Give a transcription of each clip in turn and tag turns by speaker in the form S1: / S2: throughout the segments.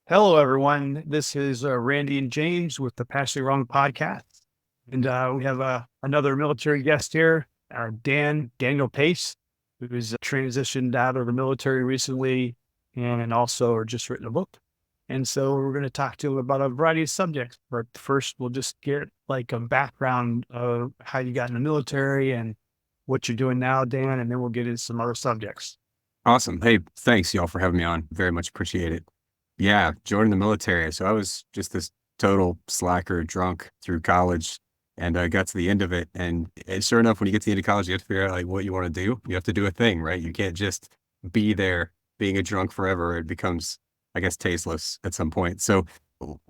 S1: Hello, everyone. This is Randy and James with the Passing Wrong podcast. And we have another military guest here, Daniel Pace, who's transitioned out of the military recently and also just written a book. And so we're going to talk to him about a variety of subjects. But first, we'll just get like a background of how you got in the military and what you're doing now, Dan, and then we'll get into some other subjects.
S2: Awesome. Hey, thanks y'all for having me on. Very much appreciate it. Yeah, joining the military. So I was just this total slacker drunk through college and I got to the end of it. And sure enough, when you get to the end of college, you have to figure out like what you want to do. You have to do a thing, right? You can't just be there being a drunk forever. It becomes, I guess, tasteless at some point. So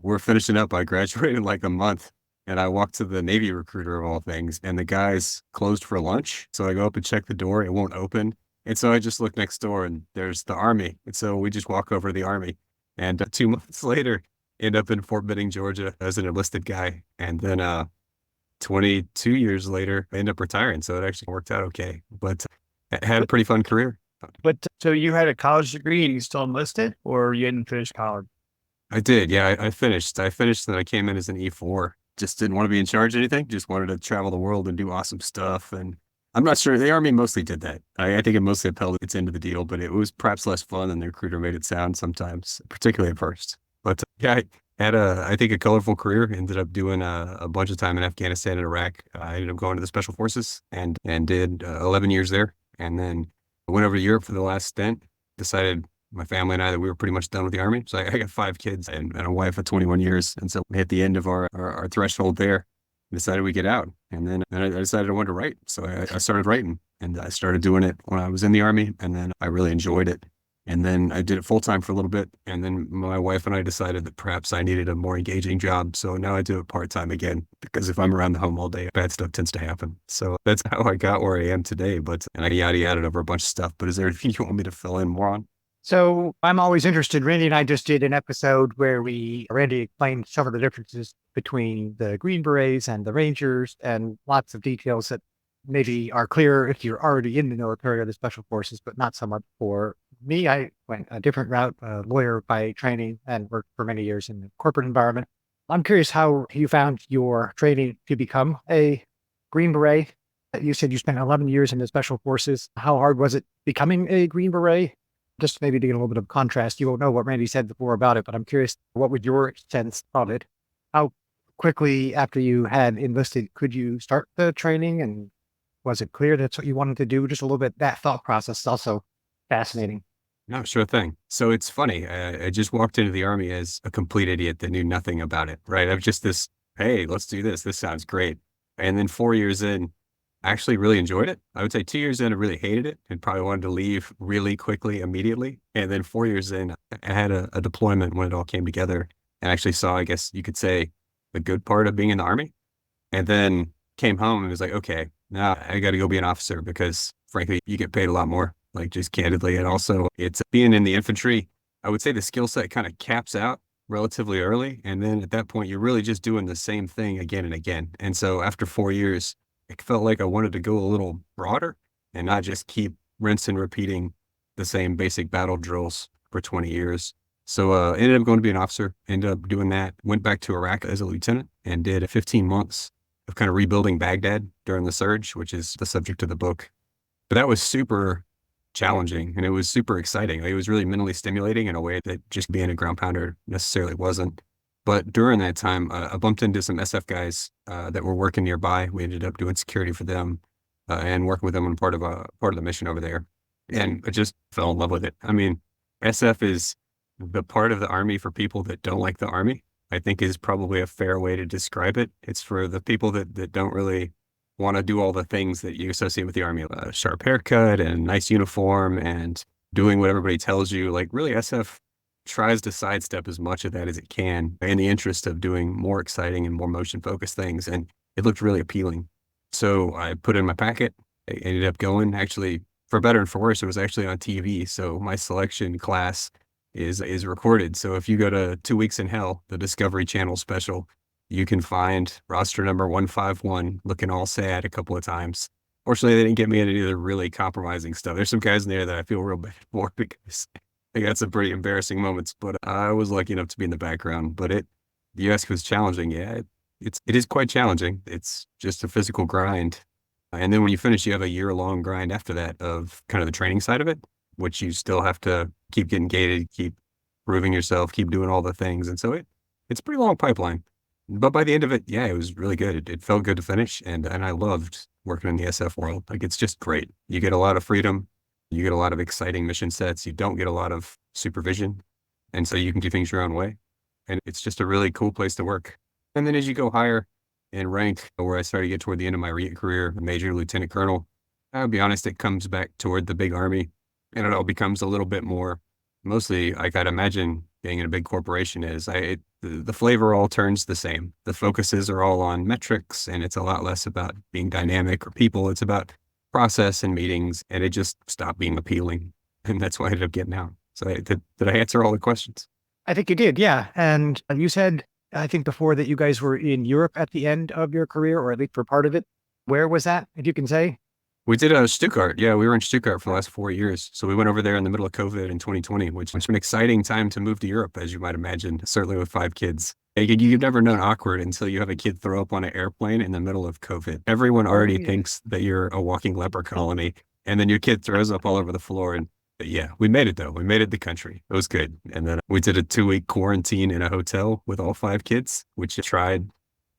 S2: we're finishing up. I graduated in like a month and I walked to the Navy recruiter of all things and the guys closed for lunch. So I go up and check the door. It won't open. And so I just look next door and there's the Army. And so we just walk over to the Army. And 2 months later, end up in Fort Benning, Georgia as an enlisted guy. And then 22 years later, I end up retiring. So it actually worked out okay. But I had a pretty fun career.
S1: But so you had a college degree and you still enlisted, or you didn't finish college?
S2: I did. Yeah, I finished. I finished and I came in as an E4. Just didn't want to be in charge of anything. Just wanted to travel the world and do awesome stuff. And I'm not sure the Army mostly did that. I think it mostly upheld its end of the deal, but it was perhaps less fun than the recruiter made it sound sometimes, particularly at first. But yeah, I had I think a colorful career. Ended up doing a bunch of time in Afghanistan and Iraq. I ended up going to the Special Forces and did 11 years there. And then I went over to Europe for the last stint. Decided my family and I that we were pretty much done with the Army. So I got 5 kids and a wife of 21 years. And so we hit the end of our threshold there. Decided we get out. And then I decided I wanted to write. So I started writing and I started doing it when I was in the Army. And then I really enjoyed it. And then I did it full time for a little bit. And then my wife and I decided that perhaps I needed a more engaging job. So now I do it part time again, because if I'm around the home all day, bad stuff tends to happen. So that's how I got where I am today. And I yada over a bunch of stuff. But is there anything you want me to fill in more on?
S1: So I'm always interested. Randy and I just did an episode where Randy explained some of the differences between the Green Berets and the Rangers and lots of details that maybe are clear if you're already in the military or the Special Forces, but not so much for me. I went a different route, a lawyer by training, and worked for many years in the corporate environment. I'm curious how you found your training to become a Green Beret. You said you spent 11 years in the Special Forces. How hard was it becoming a Green Beret? Just maybe to get a little bit of contrast, you won't know what Randy said before about it, but I'm curious, what was your sense of it? How quickly after you had enlisted could you start the training? And was it clear that's what you wanted to do? Just a little bit, that thought process is also fascinating.
S2: No, sure thing. So it's funny. I just walked into the Army as a complete idiot that knew nothing about it, right? I'm just this, hey, let's do this. This sounds great. And then 4 years in, I actually really enjoyed it. I would say 2 years in, I really hated it and probably wanted to leave really quickly, immediately. And then 4 years in, I had a deployment when it all came together and actually saw, I guess you could say, the good part of being in the Army. And then came home and was like, okay, now I got to go be an officer because frankly, you get paid a lot more, like just candidly. And also it's being in the infantry. I would say the skill set kind of caps out relatively early. And then at that point, you're really just doing the same thing again and again. And so after 4 years, it felt like I wanted to go a little broader and not just keep rinse and repeating the same basic battle drills for 20 years. So ended up going to be an officer, ended up doing that, went back to Iraq as a lieutenant and did 15 months of kind of rebuilding Baghdad during the surge, which is the subject of the book. But that was super challenging and it was super exciting. It was really mentally stimulating in a way that just being a ground pounder necessarily wasn't. But during that time, I bumped into some SF guys that were working nearby. We ended up doing security for them and working with them on part of the mission over there. And I just fell in love with it. I mean, SF is the part of the Army for people that don't like the Army, I think is probably a fair way to describe it. It's for the people that don't really want to do all the things that you associate with the Army, a sharp haircut and nice uniform and doing what everybody tells you. Like really, SF tries to sidestep as much of that as it can in the interest of doing more exciting and more motion focused things. And it looked really appealing. So I put it in my packet. I ended up going, actually, for better and for worse, it was actually on TV. So my selection class is recorded. So if you go to 2 Weeks in Hell, the Discovery Channel special, you can find roster number 151 looking all sad a couple of times. Fortunately, they didn't get me into any of the really compromising stuff. There's some guys in there that I feel real bad for because I got some pretty embarrassing moments, but I was lucky enough to be in the background. But the US was challenging. Yeah, it is quite challenging. It's just a physical grind. And then when you finish, you have a year-long grind after that of kind of the training side of it, which you still have to keep getting gated, keep proving yourself, keep doing all the things. And so it's a pretty long pipeline. But by the end of it, yeah, it was really good. It felt good to finish. And I loved working in the SF world. Like, it's just great. You get a lot of freedom. You get a lot of exciting mission sets. You don't get a lot of supervision. And so you can do things your own way. And it's just a really cool place to work. And then as you go higher in rank, where I started to get toward the end of my career, major, lieutenant colonel, I'll be honest, it comes back toward the big army, and it all becomes a little bit more, mostly like I'd imagine being in a big corporation is. The flavor all turns the same. The focuses are all on metrics, and it's a lot less about being dynamic or people. It's about process and meetings, and it just stopped being appealing. And that's why I ended up getting out. So did I answer all the questions?
S1: I think you did, yeah. And you said, I think before, that you guys were in Europe at the end of your career, or at least for part of it. Where was that, if you can say?
S2: We did Stuttgart. Yeah, we were in Stuttgart for the last 4 years. So we went over there in the middle of COVID in 2020, which was an exciting time to move to Europe, as you might imagine, certainly with 5 kids. You've never known awkward until you have a kid throw up on an airplane in the middle of COVID. Everyone already thinks that you're a walking leper colony, and then your kid throws up all over the floor. And yeah, we made it though. We made it the country. It was good. And then we did a 2-week quarantine in a hotel with all 5 kids, which tried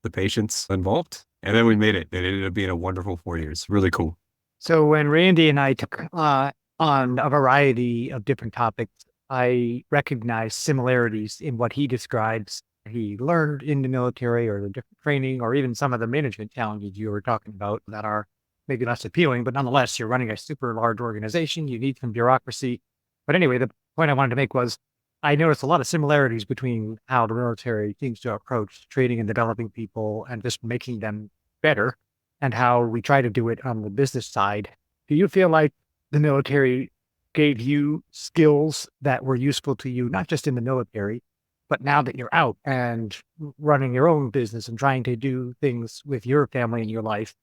S2: the patients involved. And then we made it. It ended up being a wonderful 4 years. Really cool.
S1: So when Randy and I took on a variety of different topics, I recognized similarities in what he describes he learned in the military, or the different training, or even some of the management challenges you were talking about that are maybe less appealing, but nonetheless, you're running a super large organization. You need some bureaucracy. But anyway, the point I wanted to make was I noticed a lot of similarities between how the military seems to approach training and developing people and just making them better, and how we try to do it on the business side. Do you feel like the military gave you skills that were useful to you, not just in the military, but now that you're out and running your own business and trying to do things with your family and your life,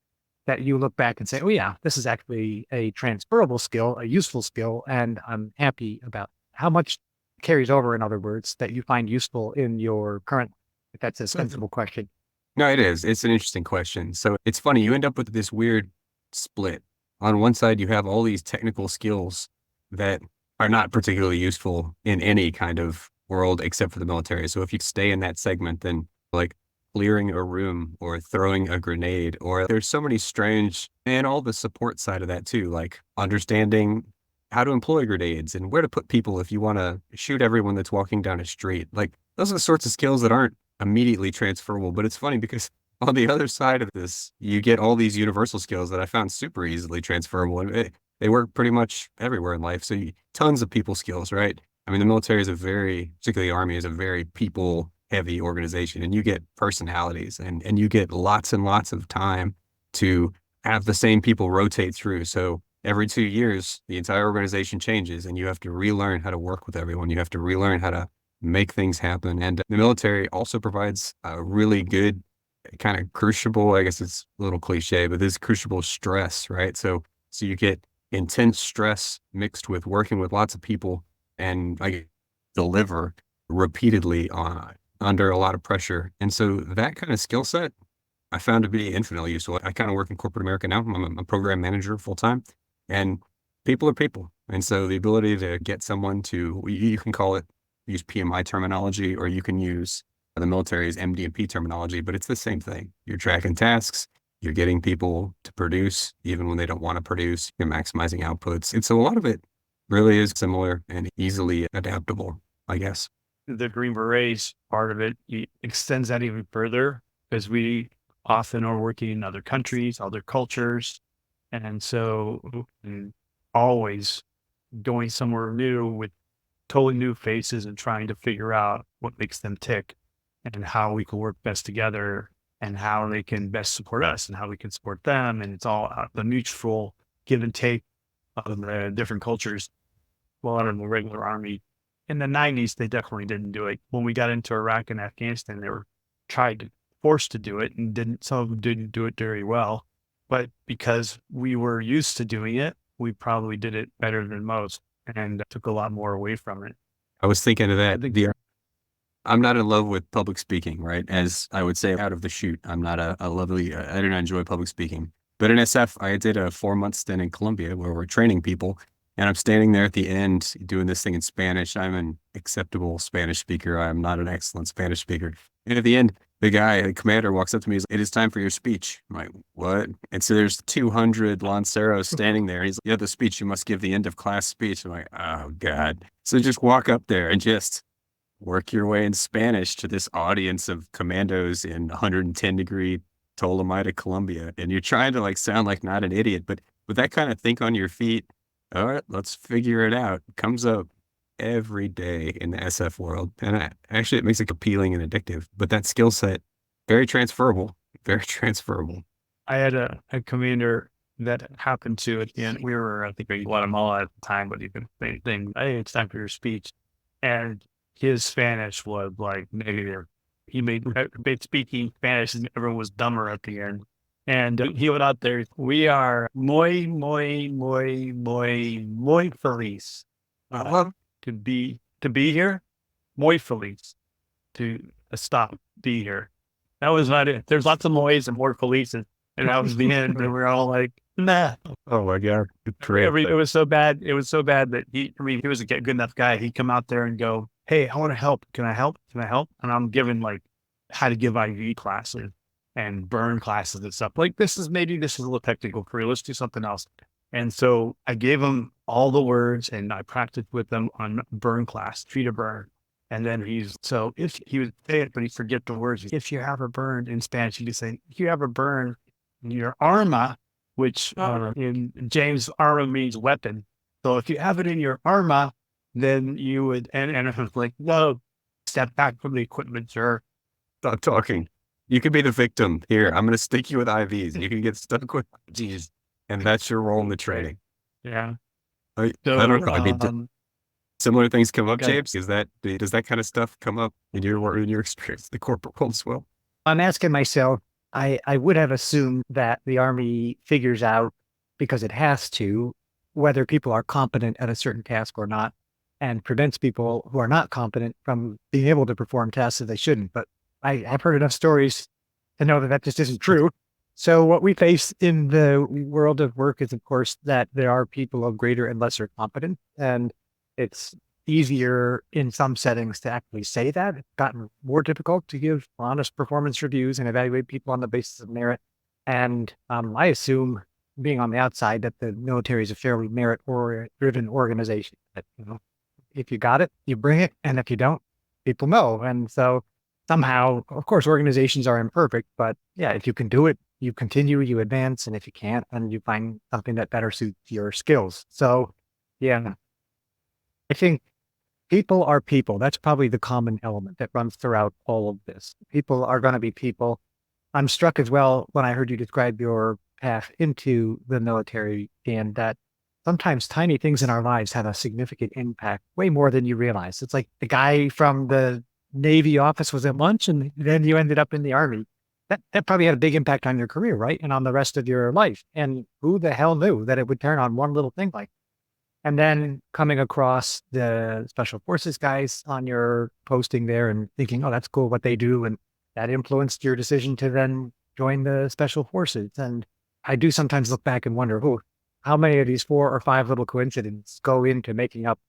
S1: that you look back and say, oh yeah, this is actually a transferable skill, a useful skill, and I'm happy about how much carries over, in other words, that you find useful in your current, if that's a sensible question.
S2: No, it is. It's an interesting question. So it's funny. You end up with this weird split. On one side, you have all these technical skills that are not particularly useful in any kind of world except for the military. So if you stay in that segment, then like clearing a room or throwing a grenade, or there's so many strange, and all the support side of that too, like understanding how to employ grenades and where to put people if you want to shoot everyone that's walking down a street. Like, those are the sorts of skills that aren't immediately transferable. But it's funny because on the other side of this, you get all these universal skills that I found super easily transferable. And they work pretty much everywhere in life. So tons of people skills, right? I mean, the military is particularly the Army is a very people heavy organization, and you get personalities, and you get lots and lots of time to have the same people rotate through. So every 2 years, the entire organization changes, and you have to relearn how to work with everyone. You have to relearn how to make things happen. And the military also provides a really good kind of crucible, I guess it's a little cliche, but this crucible stress, right? So you get intense stress mixed with working with lots of people, and like deliver repeatedly under a lot of pressure. And so that kind of skill set I found to be infinitely useful. I kind of work in corporate America now. I'm a program manager full time, and people are people. And so the ability to get someone you can use PMI terminology, or you can use the military's MD&P terminology, but it's the same thing. You're tracking tasks. You're getting people to produce even when they don't want to produce. You're maximizing outputs. And so a lot of it really is similar and easily adaptable, I guess.
S3: The Green Berets part of it extends that even further, because we often are working in other countries, other cultures. And so always going somewhere new with totally new faces and trying to figure out what makes them tick and how we can work best together and how they can best support us and how we can support them. And it's all the mutual give and take of the different cultures. Well, out of the regular Army, in the 90s, they definitely didn't do it. When we got into Iraq and Afghanistan, they were forced to do it, and some of them didn't do it very well. But because we were used to doing it, we probably did it better than most. and took a lot more away from it.
S2: I was thinking of
S3: I
S2: that.
S3: think
S2: I'm not in love with public speaking, right? As I would say out of the chute, I'm not a lovely, I don't enjoy public speaking. But in SF, I did a 4-month stint in Colombia where we're training people. And I'm standing there at the end doing this thing in Spanish. I'm an acceptable Spanish speaker. I'm not an excellent Spanish speaker. And at the end, the commander walks up to me. He's like, "It is time for your speech." I'm like, "What?" And so there's 200 Lanceros standing there. And he's like, "Yeah, the speech, you must give the end of class speech." I'm like, "Oh, God." So just walk up there and just work your way in Spanish to this audience of commandos in 110-degree Tolomita, Colombia. And you're trying to like sound like not an idiot, but with that kind of think on your feet, all right, let's figure it out. Comes up every day in the SF world. And actually, it makes it appealing and addictive. But that skill set, very transferable, very transferable.
S3: I had a commander that happened to at the end. We were, I think, in Guatemala at the time, but he could say thing, "Hey, it's time for your speech." And his Spanish was like negative. He made speaking Spanish and everyone was dumber at the end. And he went out there, "We are muy feliz to be here. Muy feliz to stop, be here." That was not it. There's lots of moys and more felices. And that was the end. And we're all like, nah.
S2: Oh my God.
S3: It was so bad. It was so bad that he was a good enough guy. He'd come out there and go, "Hey, I want to help. Can I help? Can I help?" And I'm giving like how to give IV classes and burn classes and stuff. Like, this is a little technical for you. Let's do something else. And so I gave him all the words and I practiced with them on burn class, tree to burn. And then if he would say it, but he'd forget the words. If you have a burn in Spanish, he'd say, "If you have a burn in your arma," which in James, arma means weapon. So if you have it in your arma, then you would, and I was like, "No, step back from the equipment, sir."
S2: Stop talking. You could be the victim. Here, I'm going to stick you with IVs. You can get stuck with IVs. And that's your role in the training.
S3: Yeah.
S2: I
S3: So,
S2: don't know. I mean, similar things come up,
S3: okay.
S2: James? Does that kind of stuff come up in your experience, the corporate world as well?
S1: I'm asking myself, I would have assumed that the Army figures out, because it has to, whether people are competent at a certain task or not, and prevents people who are not competent from being able to perform tasks that they shouldn't. But I have heard enough stories to know that that just isn't true. So what we face in the world of work is, of course, that there are people of greater and lesser competence, and it's easier in some settings to actually say that. It's gotten more difficult to give honest performance reviews and evaluate people on the basis of merit. And I assume, being on the outside, that the military is a fairly merit-driven organization. That, if you got it, you bring it, and if you don't, people know. And so somehow, of course, organizations are imperfect, but yeah, if you can do it, you continue, you advance, and if you can't, then you find something that better suits your skills. So yeah, I think people are people. That's probably the common element that runs throughout all of this. People are going to be people. I'm struck as well when I heard you describe your path into the military, and that sometimes tiny things in our lives have a significant impact, way more than you realize. It's like the guy from the Navy office was at lunch and then you ended up in the Army. That probably had a big impact on your career, right? And on the rest of your life. And who the hell knew that it would turn on one little thing like that? And then coming across the Special Forces guys on your posting there and thinking, oh, that's cool what they do. And that influenced your decision to then join the Special Forces. And I do sometimes look back and wonder, how many of these 4 or 5 little coincidences go into making up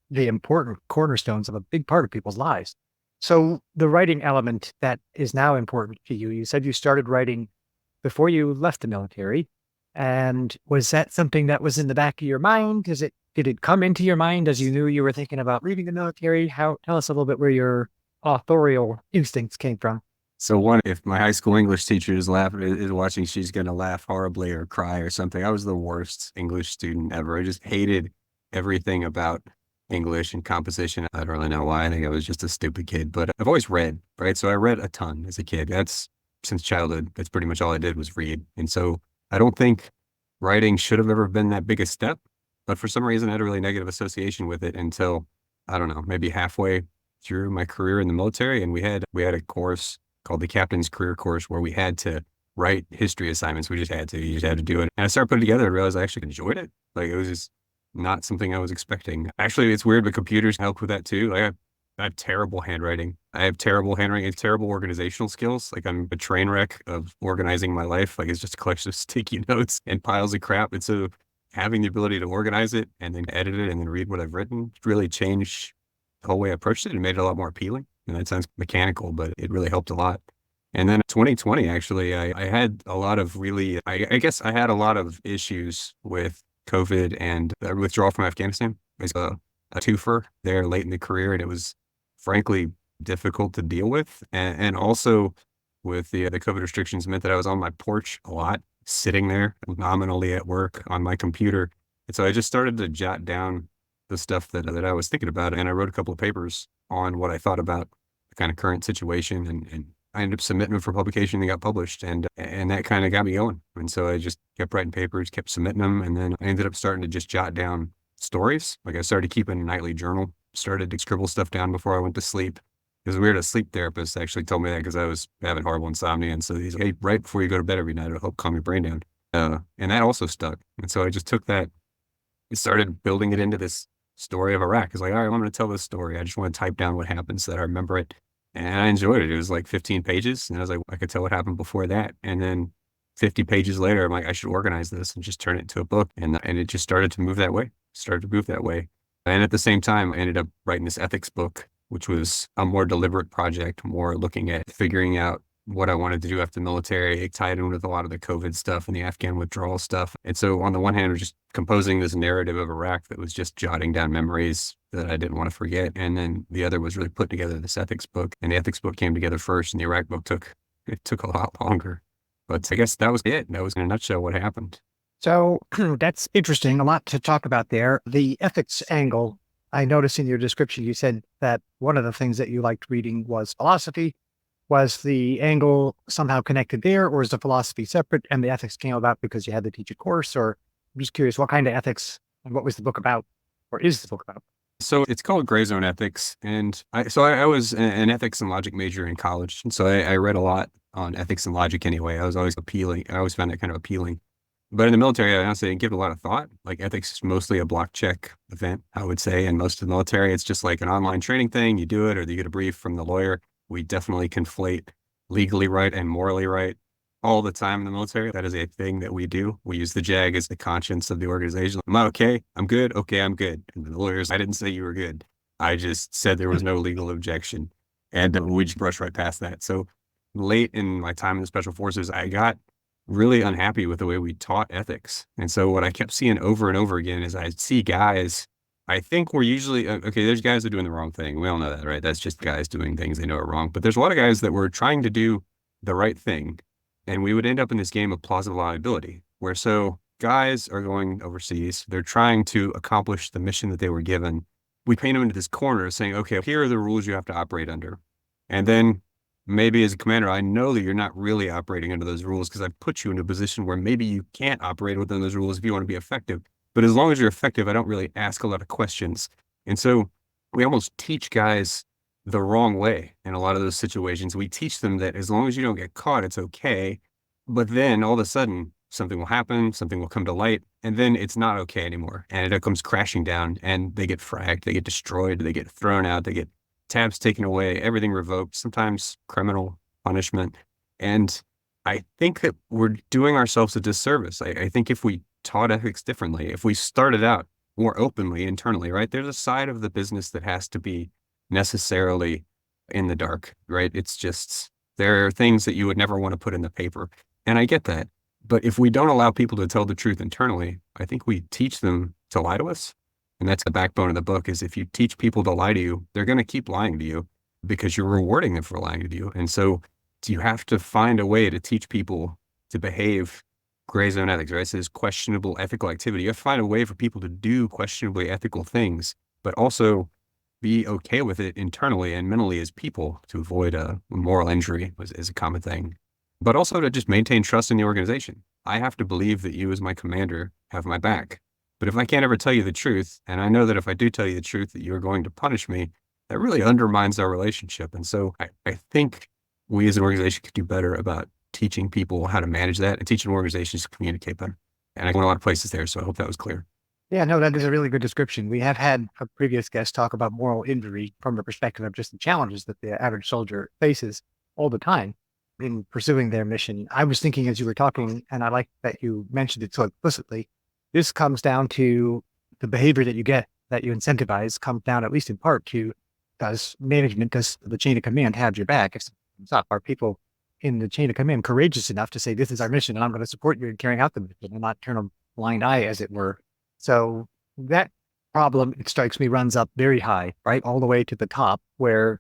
S1: the important cornerstones of a big part of people's lives. So the writing element that is now important to you, you said you started writing before you left the military. And was that something that was in the back of your mind? Did it come into your mind as you knew you were thinking about leaving the military? Tell us a little bit where your authorial instincts came from.
S2: So if my high school English teacher is watching, she's going to laugh horribly or cry or something. I was the worst English student ever. I just hated everything about English and composition. I don't really know why. I think I was just a stupid kid, but I've always read, right? So I read a ton as a kid. Since childhood, that's pretty much all I did was read. And so I don't think writing should have ever been that big a step, but for some reason I had a really negative association with it until, I don't know, maybe halfway through my career in the military. And we had a course called the Captain's Career Course where we had to write history assignments. You just had to do it. And I started putting it together and realized I actually enjoyed it. Like, it was just not something I was expecting. Actually, it's weird, but computers help with that too. Like I have terrible handwriting. I have terrible handwriting and terrible organizational skills. Like I'm a train wreck of organizing my life. Like it's just a collection of sticky notes and piles of crap. And so having the ability to organize it and then edit it and then read what I've written really changed the whole way I approached it and made it a lot more appealing. And that sounds mechanical, but it really helped a lot. And then 2020, actually, I had a lot of really, I guess I had a lot of issues with COVID and the withdrawal from Afghanistan. It was a twofer there late in the career. And it was frankly difficult to deal with. And also with the COVID restrictions meant that I was on my porch a lot, sitting there nominally at work on my computer. And so I just started to jot down the stuff that I was thinking about. And I wrote a couple of papers on what I thought about the kind of current situation, and I ended up submitting them for publication and they got published, and that kind of got me going. And so I just kept writing papers, kept submitting them. And then I ended up starting to just jot down stories. Like I started keeping a nightly journal, started to scribble stuff down before I went to sleep. It was weird. A sleep therapist actually told me that because I was having horrible insomnia. And so he's like, hey, right before you go to bed every night, it'll help calm your brain down. And that also stuck. And so I just took that and started building it into this story of Iraq. It's like, all right, I'm going to tell this story. I just want to type down what happens so that I remember it. And I enjoyed it. It was like 15 pages. And I was like, I could tell what happened before that. And then 50 pages later, I'm like, I should organize this and just turn it into a book. And it just started to move that way, And at the same time, I ended up writing this ethics book, which was a more deliberate project, more looking at figuring out what I wanted to do after the military. It tied in with a lot of the COVID stuff and the Afghan withdrawal stuff. And so on the one hand, I was just composing this narrative of Iraq that was just jotting down memories that I didn't want to forget. And then the other was really putting together this ethics book. And the ethics book came together first, and the Iraq book took a lot longer. But I guess that was it. That was in a nutshell what happened.
S1: So that's interesting. A lot to talk about there. The ethics angle, I noticed in your description, you said that one of the things that you liked reading was philosophy. Was the angle somehow connected there, or is the philosophy separate and the ethics came about because you had to teach a course? Or I'm just curious, what kind of ethics and what was the book about, or is the book about?
S2: So it's called Gray Zone Ethics. And I was an ethics and logic major in college. And so I read a lot on ethics and logic anyway. I was always appealing. I always found it kind of appealing. But in the military, I honestly didn't give it a lot of thought. Like ethics is mostly a block check event, I would say. And most of the military, it's just like an online training thing. You do it, or you get a brief from the lawyer. We definitely conflate legally right and morally right all the time in the military. That is a thing that we do. We use the JAG as the conscience of the organization. Am I okay? I'm good. Okay, I'm good. And the lawyers, I didn't say you were good. I just said there was no legal objection. And we just brushed right past that. So late in my time in the Special Forces, I got really unhappy with the way we taught ethics. And so what I kept seeing over and over again is I'd see guys, I think we're usually, okay, there's guys that are doing the wrong thing. We all know that, right? That's just guys doing things they know are wrong. But there's a lot of guys that were trying to do the right thing. And we would end up in this game of plausible liability, where so guys are going overseas. They're trying to accomplish the mission that they were given. We paint them into this corner saying, okay, here are the rules you have to operate under. And then maybe as a commander, I know that you're not really operating under those rules because I've put you in a position where maybe you can't operate within those rules if you want to be effective. But as long as you're effective, I don't really ask a lot of questions. And so we almost teach guys the wrong way in a lot of those situations. We teach them that as long as you don't get caught, it's okay. But then all of a sudden, something will happen, something will come to light, and then it's not okay anymore. And it comes crashing down, and they get fragged, they get destroyed, they get thrown out, they get tabs taken away, everything revoked, sometimes criminal punishment. And I think that we're doing ourselves a disservice. I think if we taught ethics differently, if we started out more openly internally, right? There's a side of the business that has to be necessarily in the dark, right? It's just, there are things that you would never want to put in the paper. And I get that. But if we don't allow people to tell the truth internally, I think we teach them to lie to us. And that's the backbone of the book, is if you teach people to lie to you, they're going to keep lying to you because you're rewarding them for lying to you. And so you have to find a way to teach people to behave gray zone ethics, right? So this questionable ethical activity. You have to find a way for people to do questionably ethical things, but also be okay with it internally and mentally as people to avoid a moral injury is a common thing, but also to just maintain trust in the organization. I have to believe that you as my commander have my back. But if I can't ever tell you the truth, and I know that if I do tell you the truth that you're going to punish me, that really undermines our relationship. And so I think we as an organization could do better about teaching people how to manage that and teaching organizations to communicate better. And I went a lot of places there, so I hope that was clear.
S1: Yeah, no, that is a really good description. We have had a previous guest talk about moral injury from the perspective of just the challenges that the average soldier faces all the time in pursuing their mission. I was thinking as you were talking, and I like that you mentioned it so explicitly, this comes down to the behavior that you get, that you incentivize, comes down at least in part to, does management, does the chain of command have your back? If it's up, are people in the chain of command courageous enough to say, this is our mission and I'm going to support you in carrying out the mission and not turn a blind eye, as it were? So that problem, it strikes me, runs up very high, right? All the way to the top, where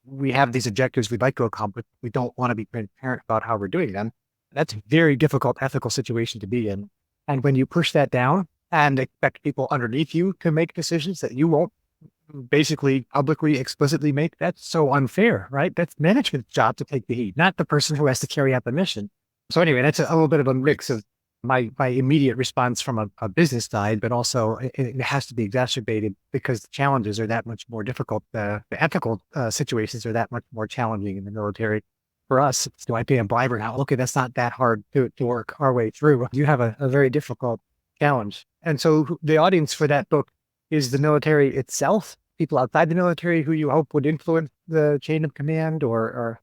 S1: we have these objectives we'd like to accomplish. We don't want to be transparent about how we're doing them. That's a very difficult ethical situation to be in. And when you push that down and expect people underneath you to make decisions that you won't basically publicly, explicitly make, that's so unfair, right? That's management's job to take the heat, not the person who has to carry out the mission. So anyway, that's a little bit of a mix of my immediate response from a business side, but also it has to be exacerbated because the challenges are that much more difficult. The ethical situations are that much more challenging in the military. For us, do I pay a bribe or not? Okay, that's not that hard to work our way through. You have a very difficult challenge. And so the audience for that book is the military itself, people outside the military who you hope would influence the chain of command, or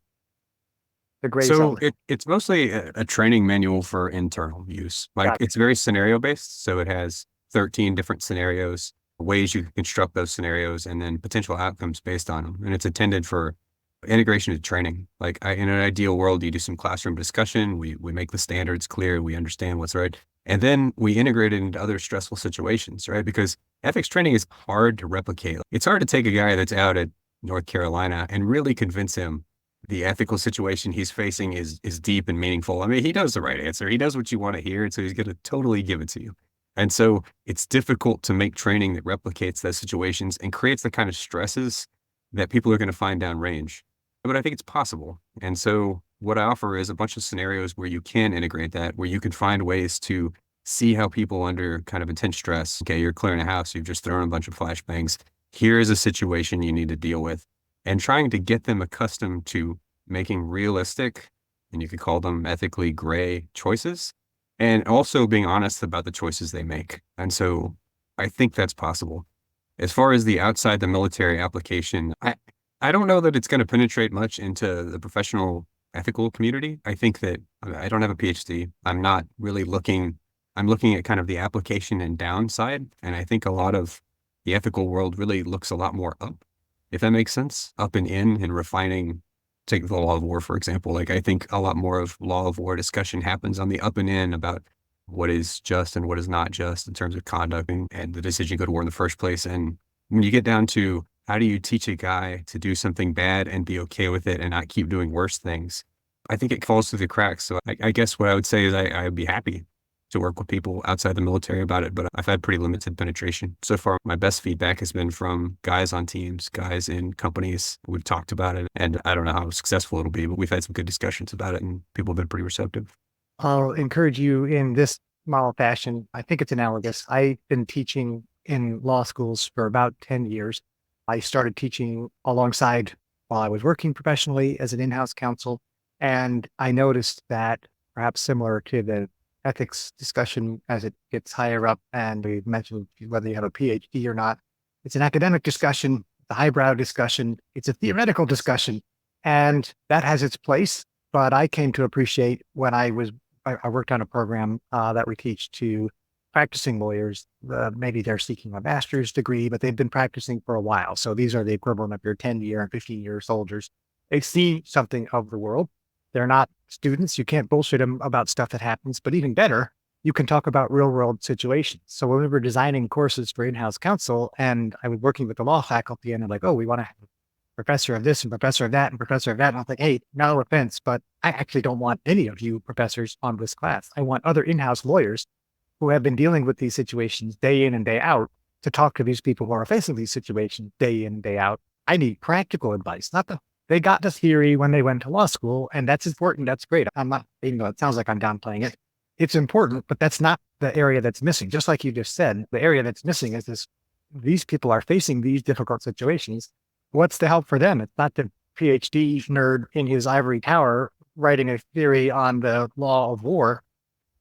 S1: the gray
S2: So
S1: zone.
S2: it's mostly a training manual for internal use. Like
S1: Got it.
S2: it's very scenario based. So it has 13 different scenarios, ways you can construct those scenarios, and then potential outcomes based on them. And it's intended for integration to training. Like in an ideal world, you do some classroom discussion. We make the standards clear. We understand what's right. And then we integrate it into other stressful situations, right? Because ethics training is hard to replicate. It's hard to take a guy that's out at North Carolina and really convince him the ethical situation he's facing is deep and meaningful. I mean, he knows the right answer. He knows what you want to hear. And so he's going to totally give it to you. And so it's difficult to make training that replicates those situations and creates the kind of stresses that people are going to find downrange. But I think it's possible. And so what I offer is a bunch of scenarios where you can integrate that, where you can find ways to see how people under kind of intense stress. Okay, you're clearing a house, you've just thrown a bunch of flashbangs. Here is a situation you need to deal with, and trying to get them accustomed to making realistic, and you could call them ethically gray choices, and also being honest about the choices they make. And so I think that's possible. As far as the outside the military application, I don't know that it's going to penetrate much into the professional ethical community. I think that I don't have a PhD. I'm not really I'm looking at kind of the application and downside. And I think a lot of the ethical world really looks a lot more up, if that makes sense, up and in and refining. Take the law of war, for example. Like I think a lot more of law of war discussion happens on the up and in about what is just and what is not just in terms of conduct and the decision to go to war in the first place. And when you get down to how do you teach a guy to do something bad and be okay with it and not keep doing worse things, I think it falls through the cracks. So I guess what I would say is I'd be happy to work with people outside the military about it, but I've had pretty limited penetration. So far, my best feedback has been from guys on teams, guys in companies. We've talked about it, and I don't know how successful it'll be, but we've had some good discussions about it, and people have been pretty receptive.
S1: I'll encourage you in this model fashion. I think it's analogous. I've been teaching in law schools for about 10 years. I started teaching alongside while I was working professionally as an in-house counsel. And I noticed that perhaps similar to the ethics discussion as it gets higher up, and we mentioned whether you have a PhD or not, it's an academic discussion, the highbrow discussion, it's a theoretical discussion, and that has its place. But I came to appreciate when I worked on a program that we teach to practicing lawyers. Maybe they're seeking a master's degree, but they've been practicing for a while. So these are the equivalent of your 10-year and 15-year soldiers. They see something of the world. They're not students. You can't bullshit them about stuff that happens, but even better, you can talk about real world situations. So when we were designing courses for in-house counsel and I was working with the law faculty and they're like, oh, we want to have a professor of this and professor of that and professor of that. And I was like, hey, no offense, but I actually don't want any of you professors on this class. I want other in-house lawyers who have been dealing with these situations day in and day out to talk to these people who are facing these situations day in and day out. I need practical advice, not they got the theory when they went to law school, and that's important. That's great. I'm not, even though it sounds like I'm downplaying it. It's important, but that's not the area that's missing. Just like you just said, the area that's missing is this, these people are facing these difficult situations. What's the help for them? It's not the PhD nerd in his ivory tower writing a theory on the law of war.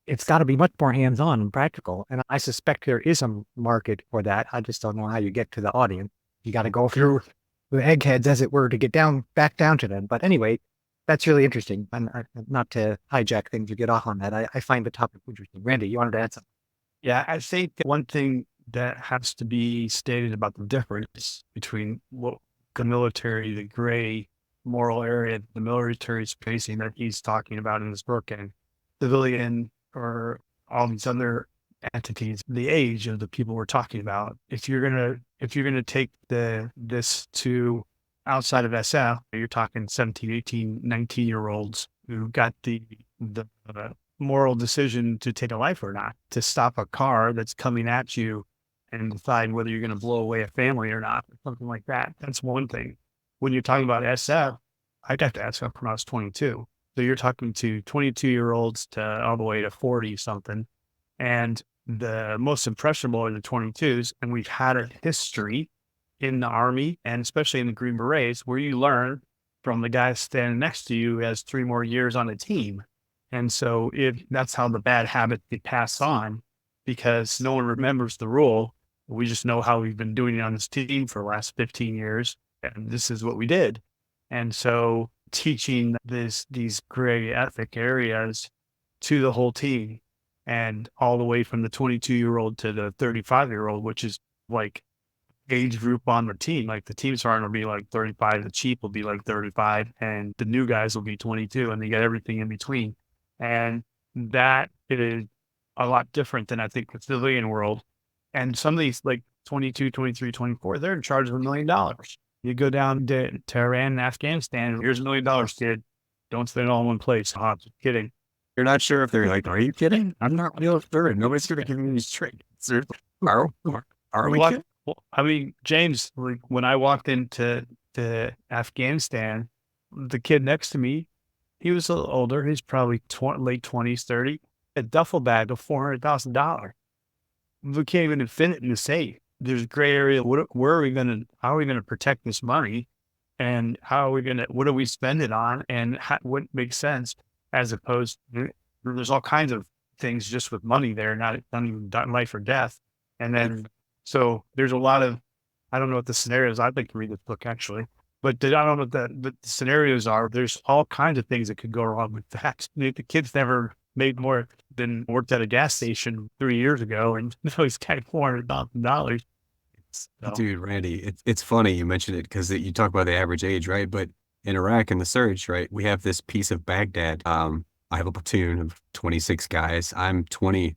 S1: it's got to be much more hands-on and practical. And I suspect there is a market for that. I just don't know how you get to the audience. You got to go through the eggheads, as it were, to get back down to them. But anyway, that's really interesting. And not to hijack things or get off on that. I find the topic interesting. Randy, you wanted to add something?
S3: Yeah, I think one thing that has to be stated about the difference between what the military, the gray moral area, the military is facing that he's talking about in this book, and civilian or all these other entities, the age of the people we're talking about. If you're gonna take this to outside of SF, you're talking 17, 18, 19-year-olds who got the moral decision to take a life or not, to stop a car that's coming at you and decide whether you're going to blow away a family or not, or something like that. That's one thing. When you're talking about SF, I'd have to SF when I was 22. So you're talking to 22-year-olds to all the way to 40 something. And the most impressionable are the 22s. And we've had a history in the Army and especially in the Green Berets where you learn from the guy standing next to you who has 3 more years on the team. And so if that's how the bad habit get passed on, because no one remembers the rule. We just know how we've been doing it on this team for the last 15 years. And this is what we did. And so teaching these gray ethic areas to the whole team and all the way from the 22-year-old to the 35-year-old, which is like age group on the team. Like the team sergeant will be like 35, the chief will be like 35, and the new guys will be 22, and they get everything in between. And that is a lot different than I think the civilian world. And some of these like 22, 23, 24, they're in charge of $1 million. You go down to Iran and Afghanistan, here's $1 million, kid. Don't spend it all in one place. Oh, just kidding.
S2: You're not sure if they're like, are you kidding? I'm not real sure. Nobody's going to give me these trades. Are we kidding?
S3: Well, I mean, James, like when I walked into Afghanistan, the kid next to me, he was a little older. He's probably late 20s, 30. A duffel bag of $400,000. We can't even fit it in the safe. There's a gray area. How are we going to protect this money? And what do we spend it on? And what makes sense as opposed to, there's all kinds of things just with money there, not even life or death. And then, so there's a lot of, I don't know what the scenarios, I'd like to read this book actually, but I don't know what the scenarios are. There's all kinds of things that could go wrong with that. The kid's never made more than worked at a gas station 3 years ago, and now he's got $400,000. So.
S2: Dude, Randy, it's funny you mentioned it because you talk about the average age, right? But in Iraq in the surge, right, we have this piece of Baghdad. I have a platoon of 26 guys. I'm 25.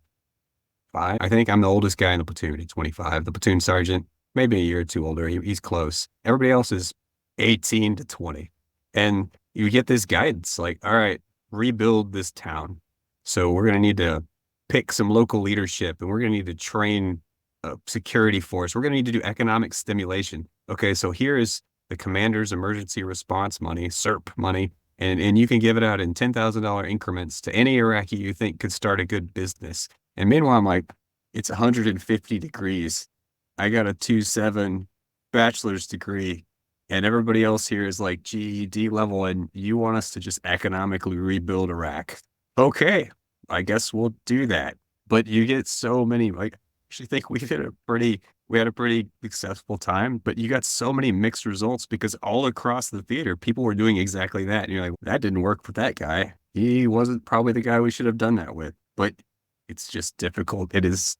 S2: I think I'm the oldest guy in the platoon at 25. The platoon sergeant, maybe a year or two older. He's close. Everybody else is 18 to 20. And you get this guidance like, all right, rebuild this town. So we're going to need to pick some local leadership and we're going to need to train a security force. We're going to need to do economic stimulation. Okay, so here is the commander's emergency response money, SERP money, and you can give it out in $10,000 increments to any Iraqi you think could start a good business. And meanwhile, I'm like, it's 150 degrees. I got a 2.7 bachelor's degree, and everybody else here is like GED level, and you want us to just economically rebuild Iraq. Okay, I guess we'll do that. But you get so many, like, I actually think we had a pretty successful time, but you got so many mixed results because all across the theater, people were doing exactly that. And you're like, that didn't work for that guy. He wasn't probably the guy we should have done that with, but it's just difficult.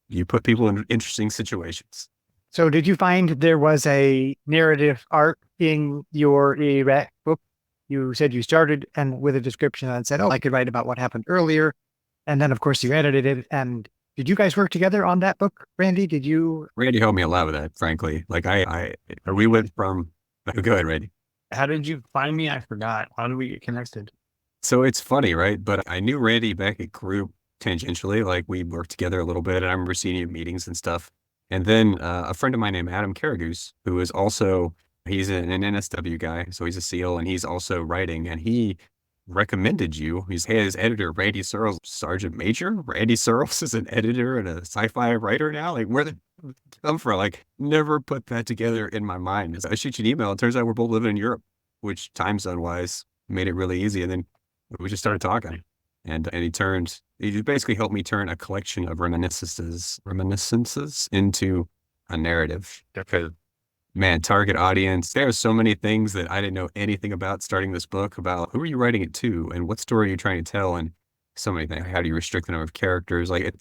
S2: You put people in interesting situations.
S1: So did you find there was a narrative arc in your Iraq book? You said you started and with a description and said, oh, I could write about what happened earlier. And then of course you edited it. And did you guys work together on that book, Randy?
S2: Randy helped me a lot with that, frankly. Like we went from, go ahead, Randy.
S3: How did you find me? I forgot. How did we get connected?
S2: So it's funny, right? But I knew Randy back at Group tangentially, like we worked together a little bit and I remember seeing you at meetings and stuff. And then a friend of mine named Adam Karagoose, who is also, he's an NSW guy. So he's a SEAL and he's also writing, and he recommended you. He's his editor, Randy Searles, Sergeant Major. Randy Searles is an editor and a sci-fi writer now. Like, where did it come from? Like, never put that together in my mind. I shoot you an email. It turns out we're both living in Europe, which time zone wise made it really easy. And then we just started talking. And he basically helped me turn a collection of reminiscences into a narrative. Because, man, target audience, there are so many things that I didn't know anything about starting this book about who are you writing it to and what story are you trying to tell? And so many things. How do you restrict the number of characters? Like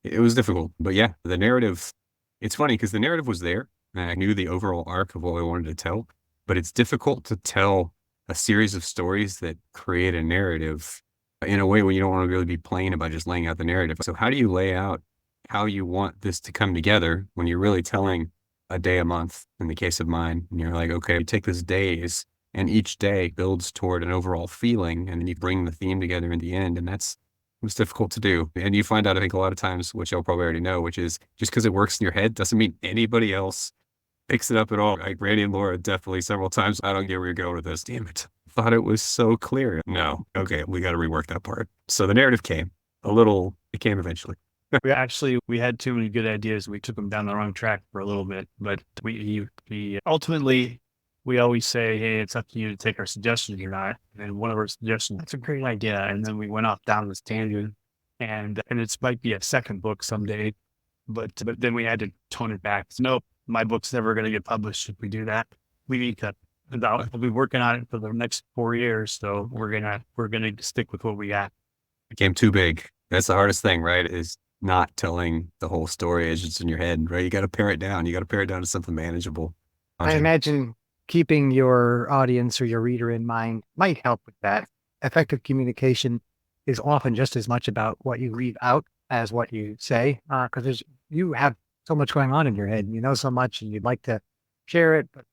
S2: it was difficult, but yeah, the narrative, it's funny because the narrative was there and I knew the overall arc of what I wanted to tell, but it's difficult to tell a series of stories that create a narrative in a way where you don't want to really be plain about just laying out the narrative. So how do you lay out how you want this to come together when you're really telling a day a month in the case of mine? And you're like, okay, you take this days and each day builds toward an overall feeling. And then you bring the theme together in the end. And it was difficult to do. And you find out, I think a lot of times, which you'll probably already know, which is just because it works in your head doesn't mean anybody else picks it up at all. Like Randy and Laura definitely several times, I don't get where you're going with this. Damn it. Thought it was so clear. No. Okay. We got to rework that part. So the narrative came it came eventually.
S3: We had too many good ideas. We took them down the wrong track for a little bit, but we ultimately, we always say, hey, it's up to you to take our suggestions or not. And one of our suggestions, that's a great idea. And then we went off down this tangent and it might be a second book someday, but then we had to tone it back. So, nope, my book's never going to get published if we do that. We need to, we'll be working on it for the next 4 years. So we're going to stick with what we got.
S2: Became too big. That's the hardest thing, right? Is not telling the whole story as it's in your head, right? You got to pare it down. You got to pare it down to something manageable.
S1: I imagine keeping your audience or your reader in mind might help with that. Effective communication is often just as much about what you leave out as what you say, because you have so much going on in your head, and you know so much, and you'd like to share it. But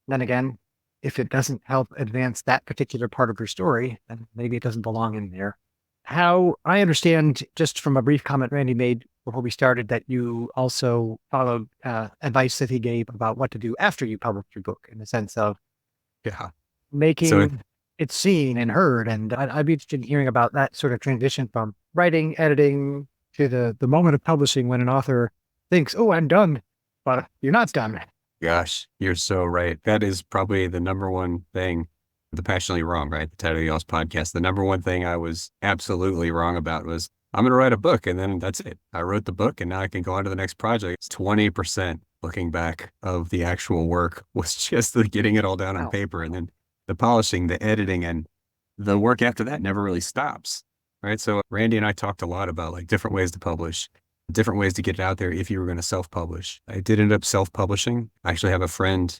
S1: then again, if it doesn't help advance that particular part of your story, then maybe it doesn't belong in there. How I understand, just from a brief comment Randy made before we started, that you also followed advice that he gave about what to do after you published your book, in the sense of making it seen and heard. And I'd be interested in hearing about that sort of transition from writing, editing, to the moment of publishing when an author thinks, oh, I'm done, but you're not done.
S2: Gosh, you're so right. That is probably the number one thing. The Passionately Wrong, right? The title of y'all's podcast. The number one thing I was absolutely wrong about was I'm going to write a book and then that's it. I wrote the book and now I can go on to the next project. It's 20% looking back of the actual work was just the getting it all down on paper, and then the polishing, the editing, and the work after that never really stops, right? So Randy and I talked a lot about like different ways to publish, different ways to get it out there if you were going to self-publish. I did end up self-publishing. I actually have a friend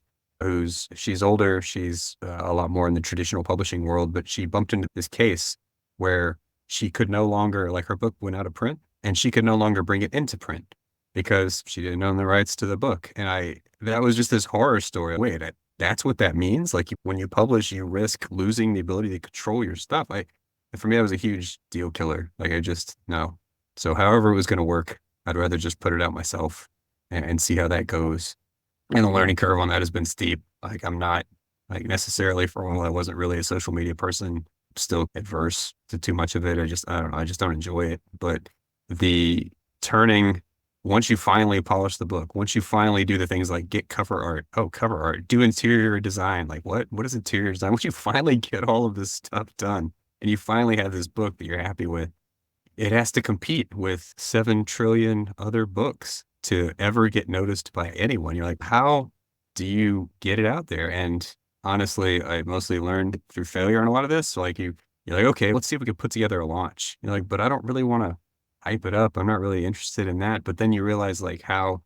S2: she's older. She's a lot more in the traditional publishing world, but she bumped into this case where she could no longer, like her book went out of print and she could no longer bring it into print because she didn't own the rights to the book. And that was just this horror story. Wait, that's what that means? Like when you publish, you risk losing the ability to control your stuff. For me, that was a huge deal killer. Like no. So however it was going to work, I'd rather just put it out myself and see how that goes. And the learning curve on that has been steep. Like I'm not like necessarily, for a while, I wasn't really a social media person, still adverse to too much of it. I don't know. I just don't enjoy it. But the turning, once you finally polish the book, once you finally do the things like get cover art, do interior design. Like what is interior design? Once you finally get all of this stuff done and you finally have this book that you're happy with, it has to compete with 7 trillion other books to ever get noticed by anyone. You're like, how do you get it out there? And honestly, I mostly learned through failure on a lot of this. So like you're like, okay, let's see if we can put together a launch. You're like, but I don't really want to hype it up. I'm not really interested in that. But then you realize like how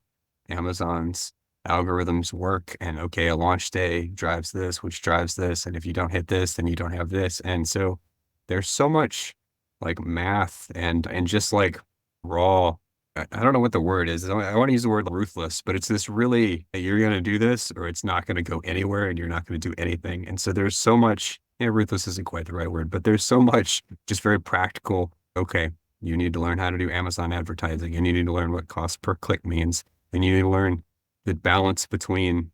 S2: Amazon's algorithms work, and okay, a launch day drives this, which drives this. And if you don't hit this, then you don't have this. And so there's so much like math and just like raw, I don't know what the word is. I want to use the word ruthless, but it's this really, you're going to do this or it's not going to go anywhere and you're not going to do anything. And so there's so much, ruthless isn't quite the right word, but there's so much just very practical. Okay, you need to learn how to do Amazon advertising and you need to learn what cost per click means. And you need to learn the balance between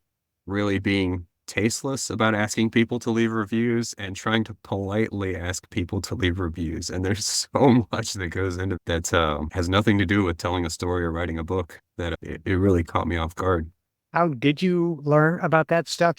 S2: really being tasteless about asking people to leave reviews and trying to politely ask people to leave reviews. And there's so much that goes into that has nothing to do with telling a story or writing a book that it really caught me off guard.
S1: How did you learn about that stuff?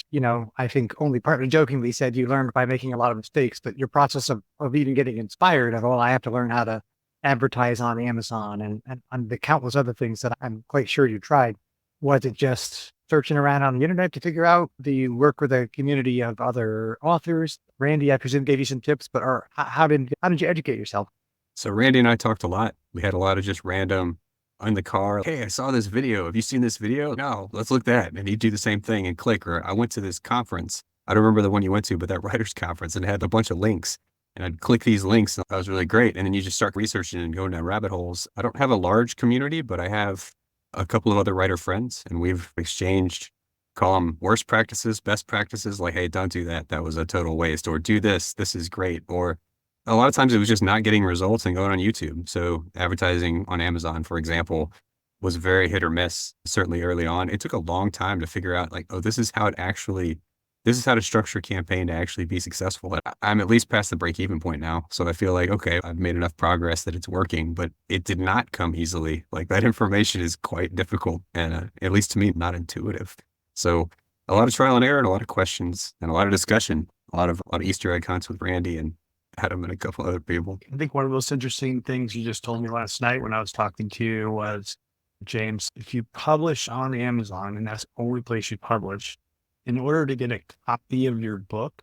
S1: I think only partly jokingly said you learned by making a lot of mistakes, but your process of even getting inspired of, I have to learn how to advertise on Amazon and the countless other things that I'm quite sure you tried. Was it just searching around on the internet to figure out? Do you work with a community of other authors? Randy, I presume, gave you some tips, but how did you educate yourself?
S2: So Randy and I talked a lot. We had a lot of just random in the car. Hey, I saw this video. Have you seen this video? No, let's look that. And he'd do the same thing and click. Or I went to this conference. I don't remember the one you went to, but that writers conference, and it had a bunch of links. And I'd click these links. And that was really great. And then you just start researching and going down rabbit holes. I don't have a large community, but I have a couple of other writer friends, and we've exchanged, call them worst practices, best practices. Like, hey, don't do that. That was a total waste. Or do this. This is great. Or a lot of times it was just not getting results and going on YouTube. So advertising on Amazon, for example, was very hit or miss, certainly early on. It took a long time to figure out like, oh, this is how to structure a campaign to actually be successful. I'm at least past the break-even point now. So I feel like, okay, I've made enough progress that it's working, but it did not come easily. Like that information is quite difficult and at least to me, not intuitive. So a lot of trial and error and a lot of questions and a lot of discussion, a lot of Easter egg hunts with Randy and Adam and a couple other people.
S3: I think one of the most interesting things you just told me last night when I was talking to you was, James, if you publish on Amazon, and that's the only place you publish, in order to get a copy of your book,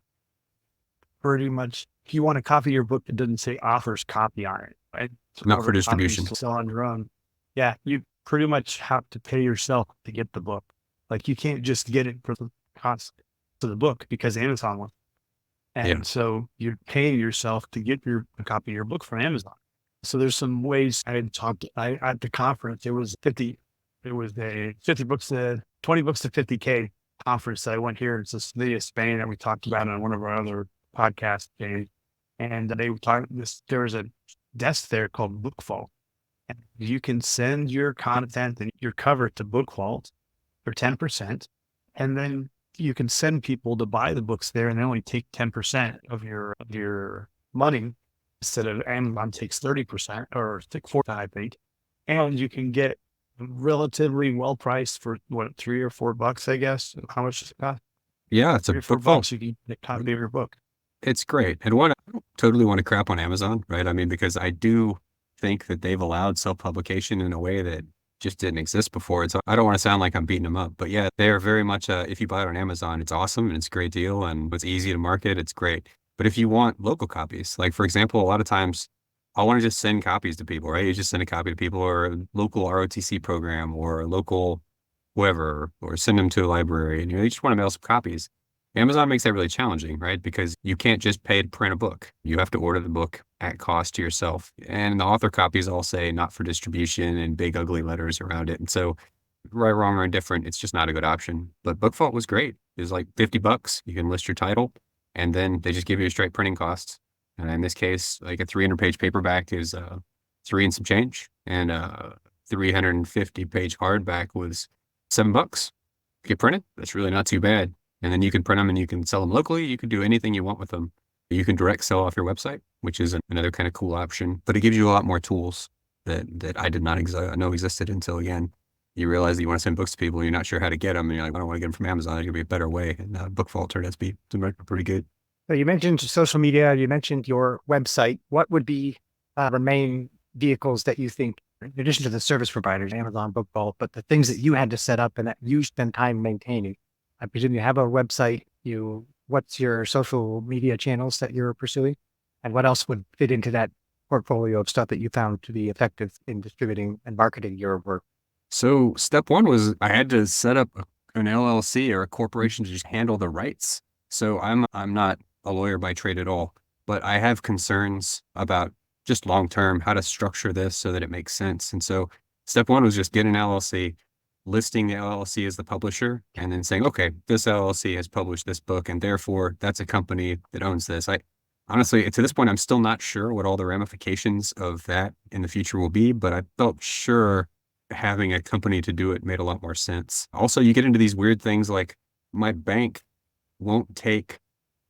S3: pretty much, if you want a copy of your book, it doesn't say author's copy on it, right? So
S2: Not for distribution.
S3: to sell on your own. Yeah, you pretty much have to pay yourself to get the book. Like you can't just get it for the cost of the book because Amazon wants. And so you're paying yourself to get a copy of your book from Amazon. So there's some ways at the conference, it was a 50 books to 20 books to 50K conference that I went here in Sevilla, Spain, that we talked about on one of our other podcasts. And they were talking there was a desk there called Book Vault. And you can send your content and your cover to Book Vault for 10%. And then you can send people to buy the books there, and they only take 10% of your money instead of Amazon takes 30% or 40%, I think. And you can get relatively well priced for what, $3 or $4, I guess. How much does it cost?
S2: Yeah, it's a
S3: $3 or
S2: book vault.
S3: $4. You can get a copy of your book.
S2: It's great. And I don't totally want to crap on Amazon, right? I mean, because I do think that they've allowed self-publication in a way that just didn't exist before. So I don't want to sound like I'm beating them up, but yeah, they are very much, if you buy it on Amazon, it's awesome and it's a great deal and it's easy to market. It's great. But if you want local copies, like for example, a lot of times I want to just send copies to people, right? You just send a copy to people or a local ROTC program or a local whoever, or send them to a library and you just want to mail some copies. Amazon makes that really challenging, right? Because you can't just pay to print a book. You have to order the book at cost to yourself. And the author copies all say not for distribution and big ugly letters around it. And so right, wrong, or indifferent, it's just not a good option. But Book Vault was great. It was like $50. You can list your title and then they just give you a straight printing cost. And in this case, like a 300-page paperback is 3 and some change. And a 350-page hardback was $7. Get printed. That's really not too bad. And then you can print them and you can sell them locally. You can do anything you want with them. You can direct sell off your website, which is another kind of cool option, but it gives you a lot more tools that I did not know existed until, again, you realize that you want to send books to people and you're not sure how to get them. And you're like, I don't want to get them from Amazon. There's going to be a better way. And Book Vault turned out to be pretty good.
S1: So you mentioned social media, you mentioned your website. What would be the main vehicles that you think, in addition to the service providers, Amazon, Book Vault, but the things that you had to set up and that you spend time maintaining? I presume you have a website. What's your social media channels that you're pursuing? And what else would fit into that portfolio of stuff that you found to be effective in distributing and marketing your work?
S2: So step one was I had to set up an LLC or a corporation to just handle the rights. So I'm not a lawyer by trade at all, but I have concerns about just long-term how to structure this so that it makes sense. And so step one was just get an LLC, listing the LLC as the publisher, and then saying, okay, this LLC has published this book, and therefore that's a company that owns this. I honestly, to this point, I'm still not sure what all the ramifications of that in the future will be, but I felt sure having a company to do it made a lot more sense. Also, you get into these weird things like my bank won't take,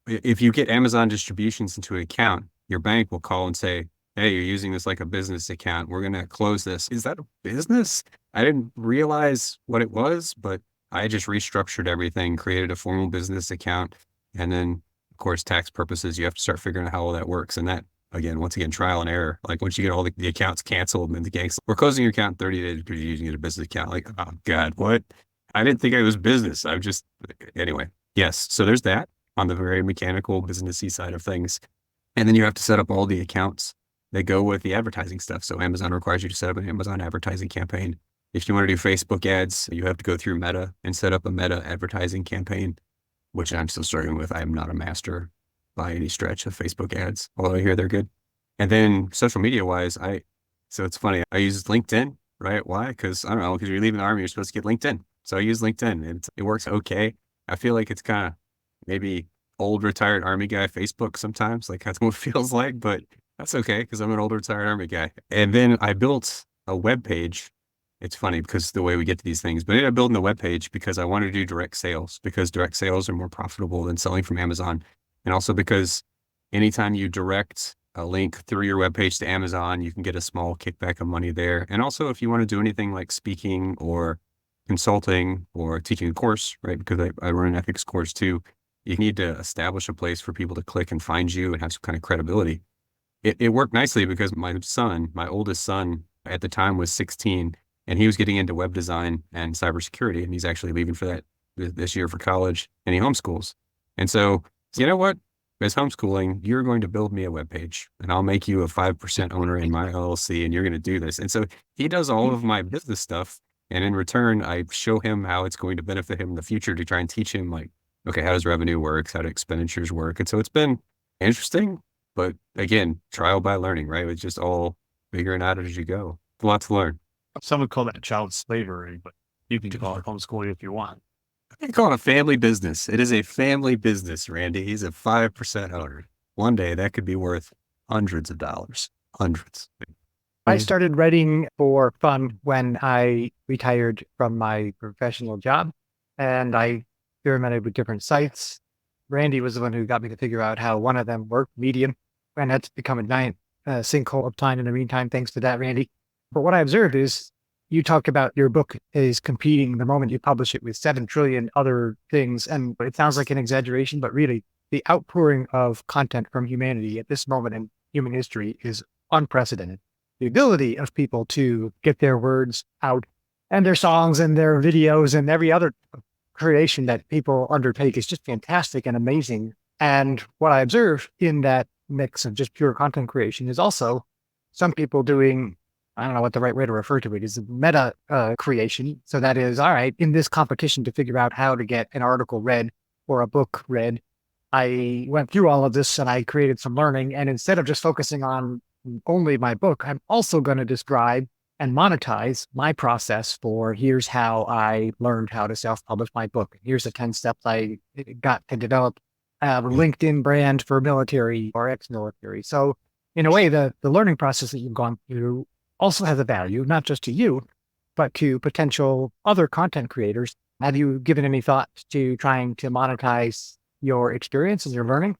S2: if you get Amazon distributions into an account, your bank will call and say, hey, you're using this like a business account. We're going to close this. Is that a business? I didn't realize what it was, but I just restructured everything, created a formal business account. And then, of course, tax purposes, you have to start figuring out how all that works. And that, again, once again, trial and error. Like once you get all the accounts canceled and the gangs, we're closing your account in 30 days because you're using it as a business account. Like, oh God, what? I didn't think it was business. I'm just, anyway. Yes. So there's that on the very mechanical businessy side of things. And then you have to set up all the accounts that go with the advertising stuff. So Amazon requires you to set up an Amazon advertising campaign. If you want to do Facebook ads, you have to go through Meta and set up a Meta advertising campaign, which I'm still struggling with. I am not a master by any stretch of Facebook ads, although I hear they're good. And then social media wise, so it's funny. I use LinkedIn, right? Why? Because I don't know, because you're leaving the army, you're supposed to get LinkedIn. So I use LinkedIn and it works okay. I feel like it's kind of maybe old retired army guy Facebook sometimes, like that's what it feels like, but that's okay because I'm an old retired army guy. And then I built a web page. It's funny because the way we get to these things, but I ended up building the web page because I wanted to do direct sales because direct sales are more profitable than selling from Amazon. And also because anytime you direct a link through your webpage to Amazon, you can get a small kickback of money there. And also if you want to do anything like speaking or consulting or teaching a course, right? Because I run an ethics course too. You need to establish a place for people to click and find you and have some kind of credibility. It worked nicely because my oldest son at the time was 16 and he was getting into web design and cybersecurity. And he's actually leaving for that this year for college and he homeschools. And so, you know what? As homeschooling, you're going to build me a web page and I'll make you a 5% owner in my LLC and you're going to do this. And so he does all of my business stuff. And in return, I show him how it's going to benefit him in the future to try and teach him like, okay, how does revenue work? How do expenditures work? And so it's been interesting, but again, trial by learning, right? It's just all figuring out as you go. Lots to learn.
S3: Some would call that child slavery, but you can call it homeschooling if you want.
S2: I call it a family business. It is a family business, Randy. He's a 5% owner. One day that could be worth hundreds of dollars, hundreds.
S1: I started writing for fun when I retired from my professional job and I experimented with different sites. Randy was the one who got me to figure out how one of them worked, Medium, and that's become a giant sinkhole of time in the meantime. Thanks to that, Randy. But what I observed is you talk about your book is competing the moment you publish it with 7 trillion other things. And it sounds like an exaggeration, but really the outpouring of content from humanity at this moment in human history is unprecedented. The ability of people to get their words out and their songs and their videos and every other creation that people undertake is just fantastic and amazing. And what I observe in that mix of just pure content creation is also some people doing, I don't know what the right way to refer to it is, meta creation. So that is, all right, in this competition to figure out how to get an article read or a book read, I went through all of this and I created some learning. And instead of just focusing on only my book, I'm also going to describe and monetize my process for here's how I learned how to self-publish my book. Here's the 10 steps I got to develop a LinkedIn brand for military or ex-military. So in a way, the learning process that you've gone through also has a value, not just to you, but to potential other content creators. Have you given any thought to trying to monetize your experience and your learning?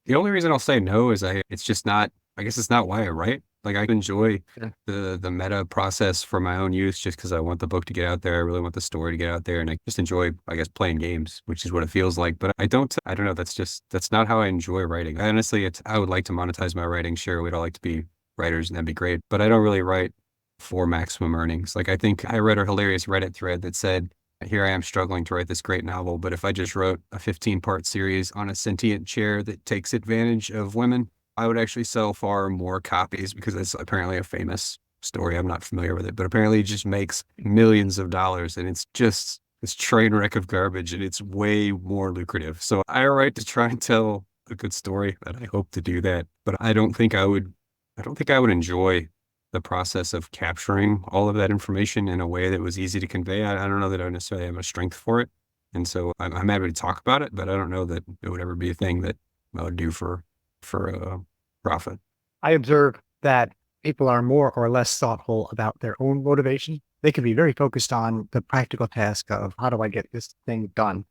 S2: The only reason I'll say no is it's just not, I guess it's not why I write. Like I enjoy the meta process for my own use just because I want the book to get out there. I really want the story to get out there. And I just enjoy, I guess, playing games, which is what it feels like. But I don't know. That's not how I enjoy writing. Honestly, I would like to monetize my writing. Sure, we'd all like to be writers and that'd be great. But I don't really write for maximum earnings. Like I think I read a hilarious Reddit thread that said, here I am struggling to write this great novel, but if I just wrote a 15-part series on a sentient chair that takes advantage of women, I would actually sell far more copies because it's apparently a famous story. I'm not familiar with it, but apparently it just makes millions of dollars and it's just this train wreck of garbage and it's way more lucrative. So I write to try and tell a good story and I hope to do that, but I don't think I would enjoy the process of capturing all of that information in a way that was easy to convey. I don't know that I necessarily have a strength for it. And so I'm happy to talk about it, but I don't know that it would ever be a thing that I would do for profit.
S1: I observe that people are more or less thoughtful about their own motivation. They can be very focused on the practical task of how do I get this thing done?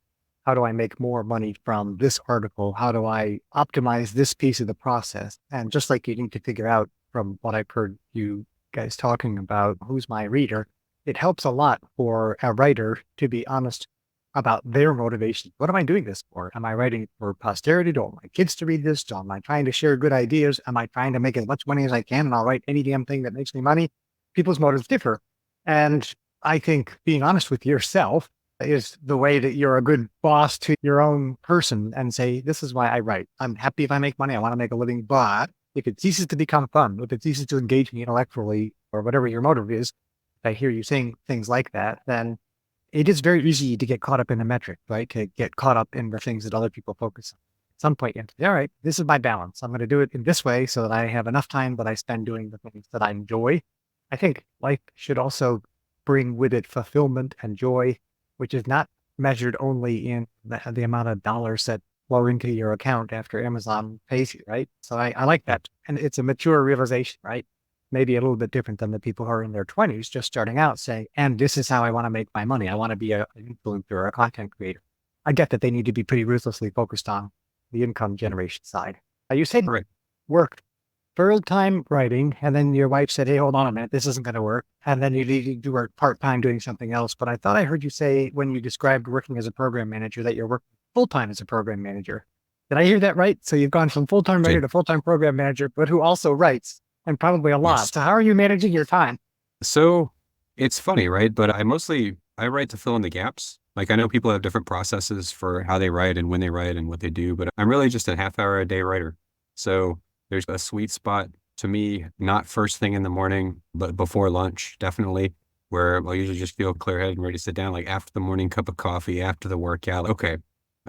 S1: How do I make more money from this article? How do I optimize this piece of the process? And just like you need to figure out from what I've heard you guys talking about, who's my reader, it helps a lot for a writer to be honest about their motivation. What am I doing this for? Am I writing for posterity? Do I want my kids to read this? Am I trying to share good ideas? Am I trying to make as much money as I can? And I'll write any damn thing that makes me money. People's motives differ. And I think being honest with yourself is the way that you're a good boss to your own person and say, this is why I write. I'm happy if I make money. I want to make a living. But if it ceases to become fun, if it ceases to engage me intellectually or whatever your motive is, if I hear you saying things like that, then it is very easy to get caught up in a metric, right? To get caught up in the things that other people focus on. At some point, you have to say, all right, this is my balance. I'm going to do it in this way so that I have enough time that I spend doing the things that I enjoy. I think life should also bring with it fulfillment and joy, which is not measured only in the amount of dollars that flow into your account after Amazon pays you, right? So I like that. And it's a mature realization, right? Maybe a little bit different than the people who are in their 20s, just starting out saying, and this is how I want to make my money. I want to be an influencer or a content creator. I get that they need to be pretty ruthlessly focused on the income generation side. You said
S2: Right.
S1: work full-time writing, and then your wife said, hey, hold on a minute, this isn't going to work. And then you work part-time doing something else. But I thought I heard you say when you described working as a program manager that you're working full-time as a program manager. Did I hear that right? So you've gone from full-time writer to full-time program manager, but who also writes, and probably a lot.
S2: Yes.
S1: So how are you managing your time?
S2: So it's funny, right? But I write to fill in the gaps. Like I know people have different processes for how they write and when they write and what they do, but I'm really just a half-hour a day writer. So there's a sweet spot to me, not first thing in the morning, but before lunch, definitely, where I'll usually just feel clear-headed and ready to sit down, like after the morning cup of coffee, after the workout. Okay,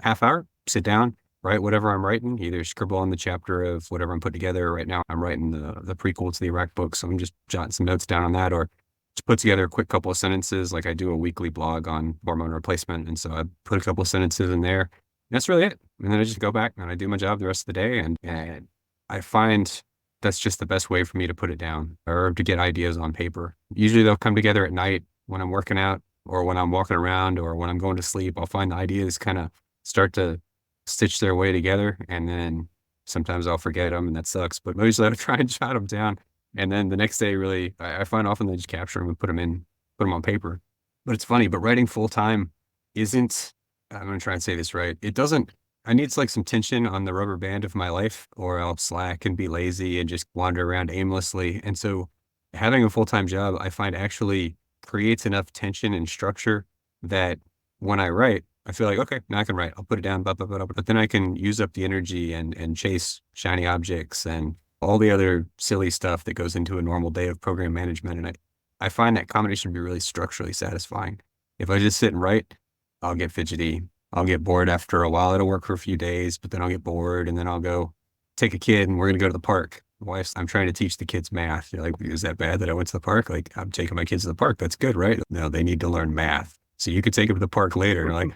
S2: half hour, sit down, write whatever I'm writing, either scribble on the chapter of whatever I'm putting together. Right now, I'm writing the prequel to the Iraq book, so I'm just jotting some notes down on that, or just put together a quick couple of sentences. Like I do a weekly blog on hormone replacement, and so I put a couple of sentences in there. That's really it. And then I just go back and I do my job the rest of the day, and I find that's just the best way for me to put it down or to get ideas on paper. Usually they'll come together at night when I'm working out or when I'm walking around or when I'm going to sleep. I'll find the ideas kind of start to stitch their way together, and then sometimes I'll forget them, and that sucks. But mostly I try and jot them down, and then the next day, really, I find often they just capture them and put them on paper. But it's funny. But writing full time isn't. I'm going to try and say this right. It doesn't. I need like some tension on the rubber band of my life, or I'll slack and be lazy and just wander around aimlessly. And so, having a full time job, I find actually creates enough tension and structure that when I write, I feel like, okay, now I can write. I'll put it down, blah, blah, blah, blah. But then I can use up the energy and chase shiny objects and all the other silly stuff that goes into a normal day of program management. And I find that combination to be really structurally satisfying. If I just sit and write, I'll get fidgety. I'll get bored after a while. It'll work for a few days, but then I'll get bored, and then I'll go take a kid and we're going to go to the park. I'm trying to teach the kids math. You're like, is that bad that I went to the park? Like, I'm taking my kids to the park. That's good, right? No, they need to learn math. So you could take them to the park later. And like,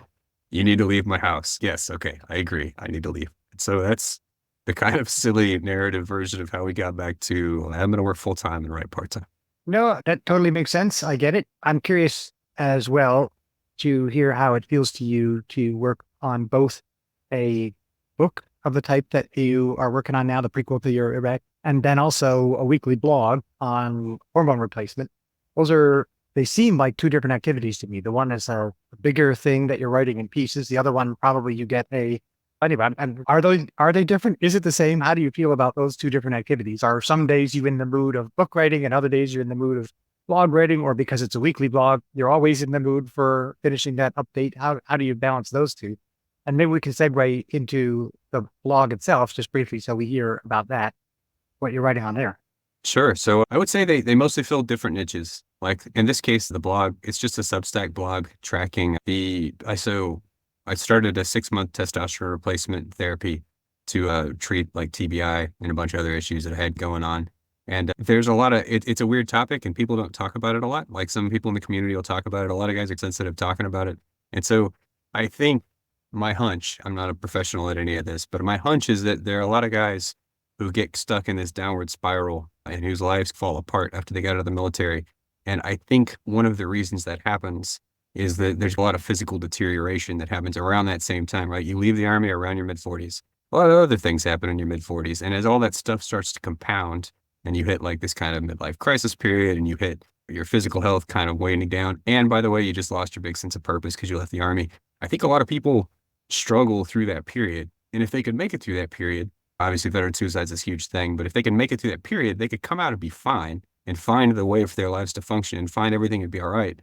S2: you need to leave my house. Yes. Okay. I agree. I need to leave. So that's the kind of silly narrative version of how we got back to, I'm going to work full time and write part time.
S1: No, that totally makes sense. I get it. I'm curious as well to hear how it feels to you to work on both a book of the type that you are working on now, the prequel to your Iraq, and then also a weekly blog on hormone replacement. They seem like two different activities to me. The one is a bigger thing that you're writing in pieces. The other one, probably you get anyway, and are they different? Is it the same? How do you feel about those two different activities? Are some days you in the mood of book writing and other days you're in the mood of blog writing, or because it's a weekly blog, you're always in the mood for finishing that update? How do you balance those two? And maybe we can segue into the blog itself just briefly so we hear about that, what you're writing on there.
S2: Sure. So I would say they mostly fill different niches. Like in this case, the blog, it's just a Substack blog tracking I started a 6-month testosterone replacement therapy to treat like TBI and a bunch of other issues that I had going on. And there's a lot of, it's a weird topic and people don't talk about it a lot. Like some people in the community will talk about it. A lot of guys are sensitive talking about it. And so I think my hunch, I'm not a professional at any of this, but my hunch is that there are a lot of guys who get stuck in this downward spiral and whose lives fall apart after they got out of the military. And I think one of the reasons that happens is that there's a lot of physical deterioration that happens around that same time, right? You leave the Army around your mid-40s. A lot of other things happen in your mid-40s. And as all that stuff starts to compound and you hit like this kind of midlife crisis period and you hit your physical health kind of waning down. And by the way, you just lost your big sense of purpose because you left the army. I think a lot of people struggle through that period. And if they could make it through that period, obviously veteran suicide is this huge thing, but if they can make it through that period, they could come out and be fine and find the way for their lives to function and find everything would be all right.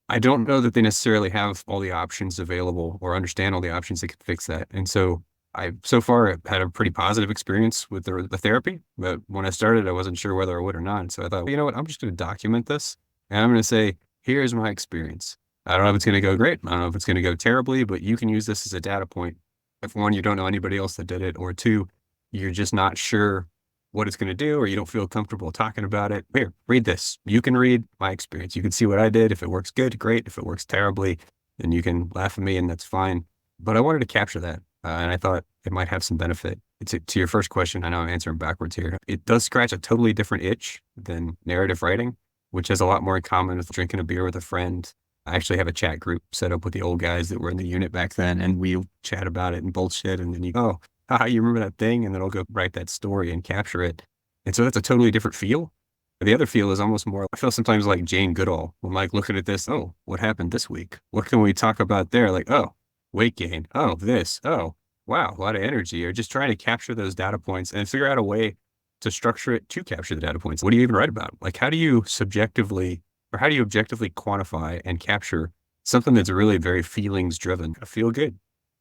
S2: I don't know that they necessarily have all the options available or understand all the options that could fix that. And so I so far had a pretty positive experience with the therapy, but when I started, I wasn't sure whether I would or not. So I thought, well, you know what, I'm just going to document this and I'm going to say, here's my experience. I don't know if it's going to go great. I don't know if it's going to go terribly, but you can use this as a data point. If one, you don't know anybody else that did it, or two, you're just not sure what it's going to do, or you don't feel comfortable talking about it. Here, read this. You can read my experience. You can see what I did. If it works good, great. If it works terribly, then you can laugh at me and that's fine. But I wanted to capture that. And I thought it might have some benefit. To your first question, I know I'm answering backwards here. It does scratch a totally different itch than narrative writing, which has a lot more in common with drinking a beer with a friend. I actually have a chat group set up with the old guys that were in the unit back then, and we chat about it and bullshit. And then you go, haha, you remember that thing? And then I'll go write that story and capture it. And so that's a totally different feel. The other feel is almost more, I feel sometimes like Jane Goodall. When like looking at this, oh, what happened this week? What can we talk about there? Like, oh, weight gain. Oh, this. Oh, wow, a lot of energy. Or just trying to capture those data points and figure out a way to structure it to capture the data points. What do you even write about? Like, how do you objectively quantify and capture something that's really very feelings driven? I feel good.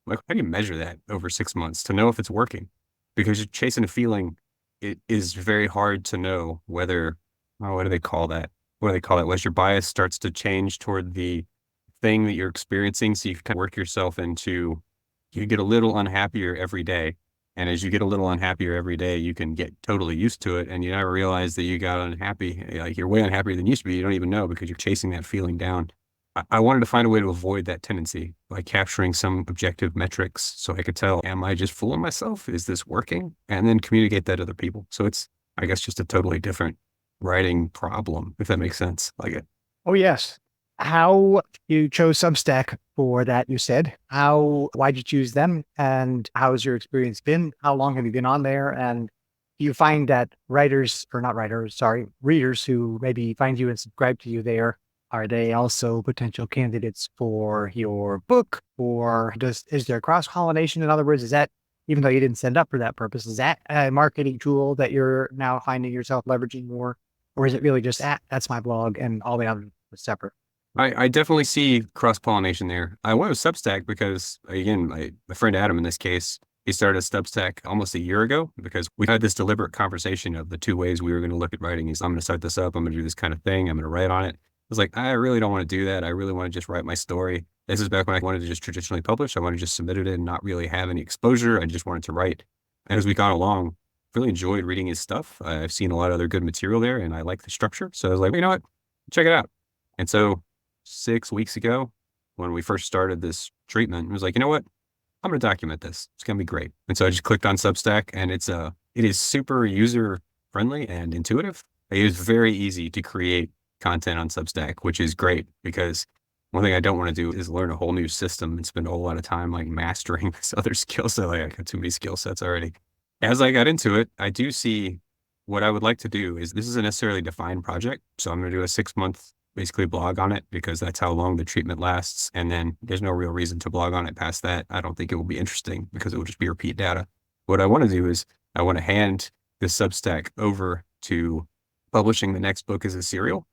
S2: Like, how do you measure that over 6 months to know if it's working? Because you're chasing a feeling, it is very hard to know whether, what do they call that? As your bias starts to change toward the thing that you're experiencing. So you can kind of work yourself into, you get a little unhappier every day. And as you get a little unhappier every day, you can get totally used to it. And you never realize that you got unhappy. Like you're way unhappier than you used to be. You don't even know because you're chasing that feeling down. I wanted to find a way to avoid that tendency by capturing some objective metrics so I could tell, am I just fooling myself? Is this working? And then communicate that to other people. So it's, I guess, just a totally different writing problem, if that makes sense. Like it.
S1: Oh, yes. How you chose Substack for that, you said. Why'd you choose them? And how's your experience been? How long have you been on there? And do you find that readers who maybe find you and subscribe to you there, are they also potential candidates for your book? Or is there cross-pollination? In other words, is that, even though you didn't send up for that purpose, is that a marketing tool that you're now finding yourself leveraging more? Or is it really just, that's my blog and all the other is separate?
S2: I definitely see cross-pollination there. I went with Substack because, again, my friend Adam, in this case, he started a Substack almost a year ago because we had this deliberate conversation of the two ways we were going to look at writing. He's, I'm going to start this up. I'm going to do this kind of thing. I'm going to write on it. I was like, I really don't want to do that. I really want to just write my story. This is back when I wanted to just traditionally publish. I wanted to just submit it and not really have any exposure. I just wanted to write. And as we got along, really enjoyed reading his stuff. I've seen a lot of other good material there and I like the structure. So I was like, you know what, check it out. And so 6 weeks ago, when we first started this treatment, I was like, you know what, I'm going to document this. It's going to be great. And so I just clicked on Substack and it is super user friendly and intuitive. It is very easy to create content on Substack, which is great because one thing I don't want to do is learn a whole new system and spend a whole lot of time like mastering this other skill set. Like I got too many skill sets already. As I got into it, I do see what I would like to do is, this isn't necessarily a defined project. So I'm going to do a 6-month basically blog on it because that's how long the treatment lasts. And then there's no real reason to blog on it past that. I don't think it will be interesting because it will just be repeat data. What I want to do is I want to hand this Substack over to publishing the next book as a serial.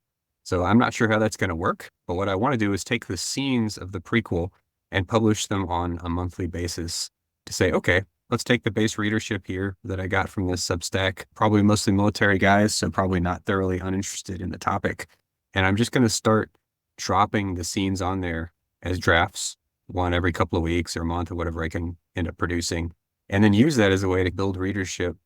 S2: So I'm not sure how that's going to work, but what I want to do is take the scenes of the prequel and publish them on a monthly basis to say, okay, let's take the base readership here that I got from this Substack, probably mostly military guys, so probably not thoroughly uninterested in the topic. And I'm just going to start dropping the scenes on there as drafts, one every couple of weeks or a month or whatever I can end up producing, and then use that as a way to build readership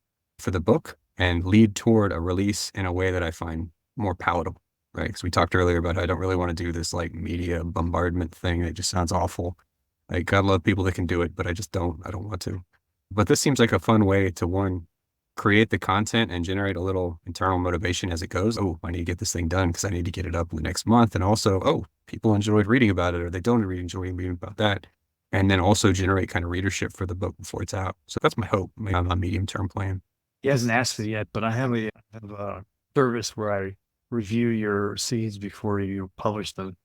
S2: for the book and lead toward a release in a way that I find more palatable, right? Because we talked earlier about how I don't really want to do this like media bombardment thing. It just sounds awful. Like I love people that can do it, but I don't want to. But this seems like a fun way to, one, create the content and generate a little internal motivation as it goes. Oh, I need to get this thing done because I need to get it up in the next month. And also, oh, people enjoyed reading about it or they don't enjoy reading about that. And then also generate kind of readership for the book before it's out. So that's my hope, my medium-term plan.
S3: He hasn't asked it yet, but I have a service where I review your seeds before you publish them?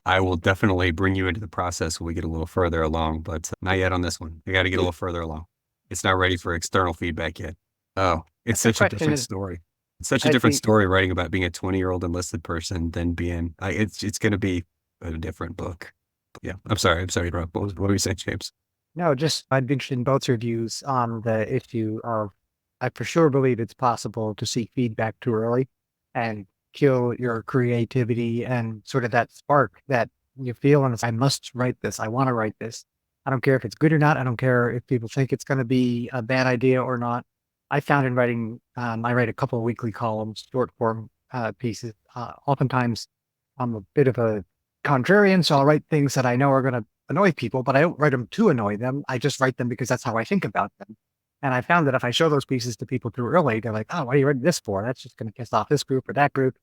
S2: I will definitely bring you into the process when we get a little further along, but not yet on this one. I got to get a little further along. It's not ready for external feedback yet. Oh, it's
S1: The
S2: such a
S1: question
S2: different
S1: is,
S2: story. It's such a
S1: I
S2: different
S1: think,
S2: story writing about being a 20-year-old enlisted person than being, it's going to be a different book. Yeah. I'm sorry, Rob. What were you saying, James?
S1: no, just I'd be interested in both your views on the issue of, I for sure believe it's possible to seek feedback too early and kill your creativity and sort of that spark that you feel, and it's, I must write this. I want to write this. I don't care if it's good or not. I don't care if people think it's going to be a bad idea or not. I found in writing, I write a couple of weekly columns, short form pieces. Oftentimes, I'm a bit of a contrarian, so I'll write things that I know are going to annoy people, but I don't write them to annoy them. I just write them because that's how I think about them. And I found that if I show those pieces to people too early, they're like, oh, what are you writing this for? That's just going to piss off this group or that group.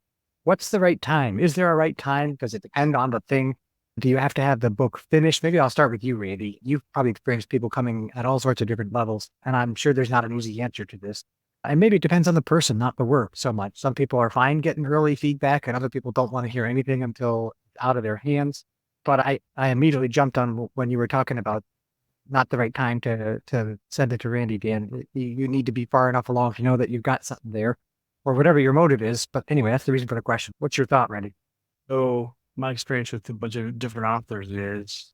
S1: What's the right time? Is there a right time? Does it depend on the thing? Do you have to have the book finished? Maybe I'll start with you, Randy. You've probably experienced people coming at all sorts of different levels, and I'm sure there's not an easy answer to this. And maybe it depends on the person, not the work so much. Some people are fine getting early feedback, and other people don't want to hear anything until it's out of their hands. But I immediately jumped on when you were talking about not the right time to send it to Randy, Dan. You need to be far enough along to know that you've got something there, or whatever your motive is. But anyway, that's the reason for the question. What's your thought, Randy?
S3: So my experience with a bunch of different authors is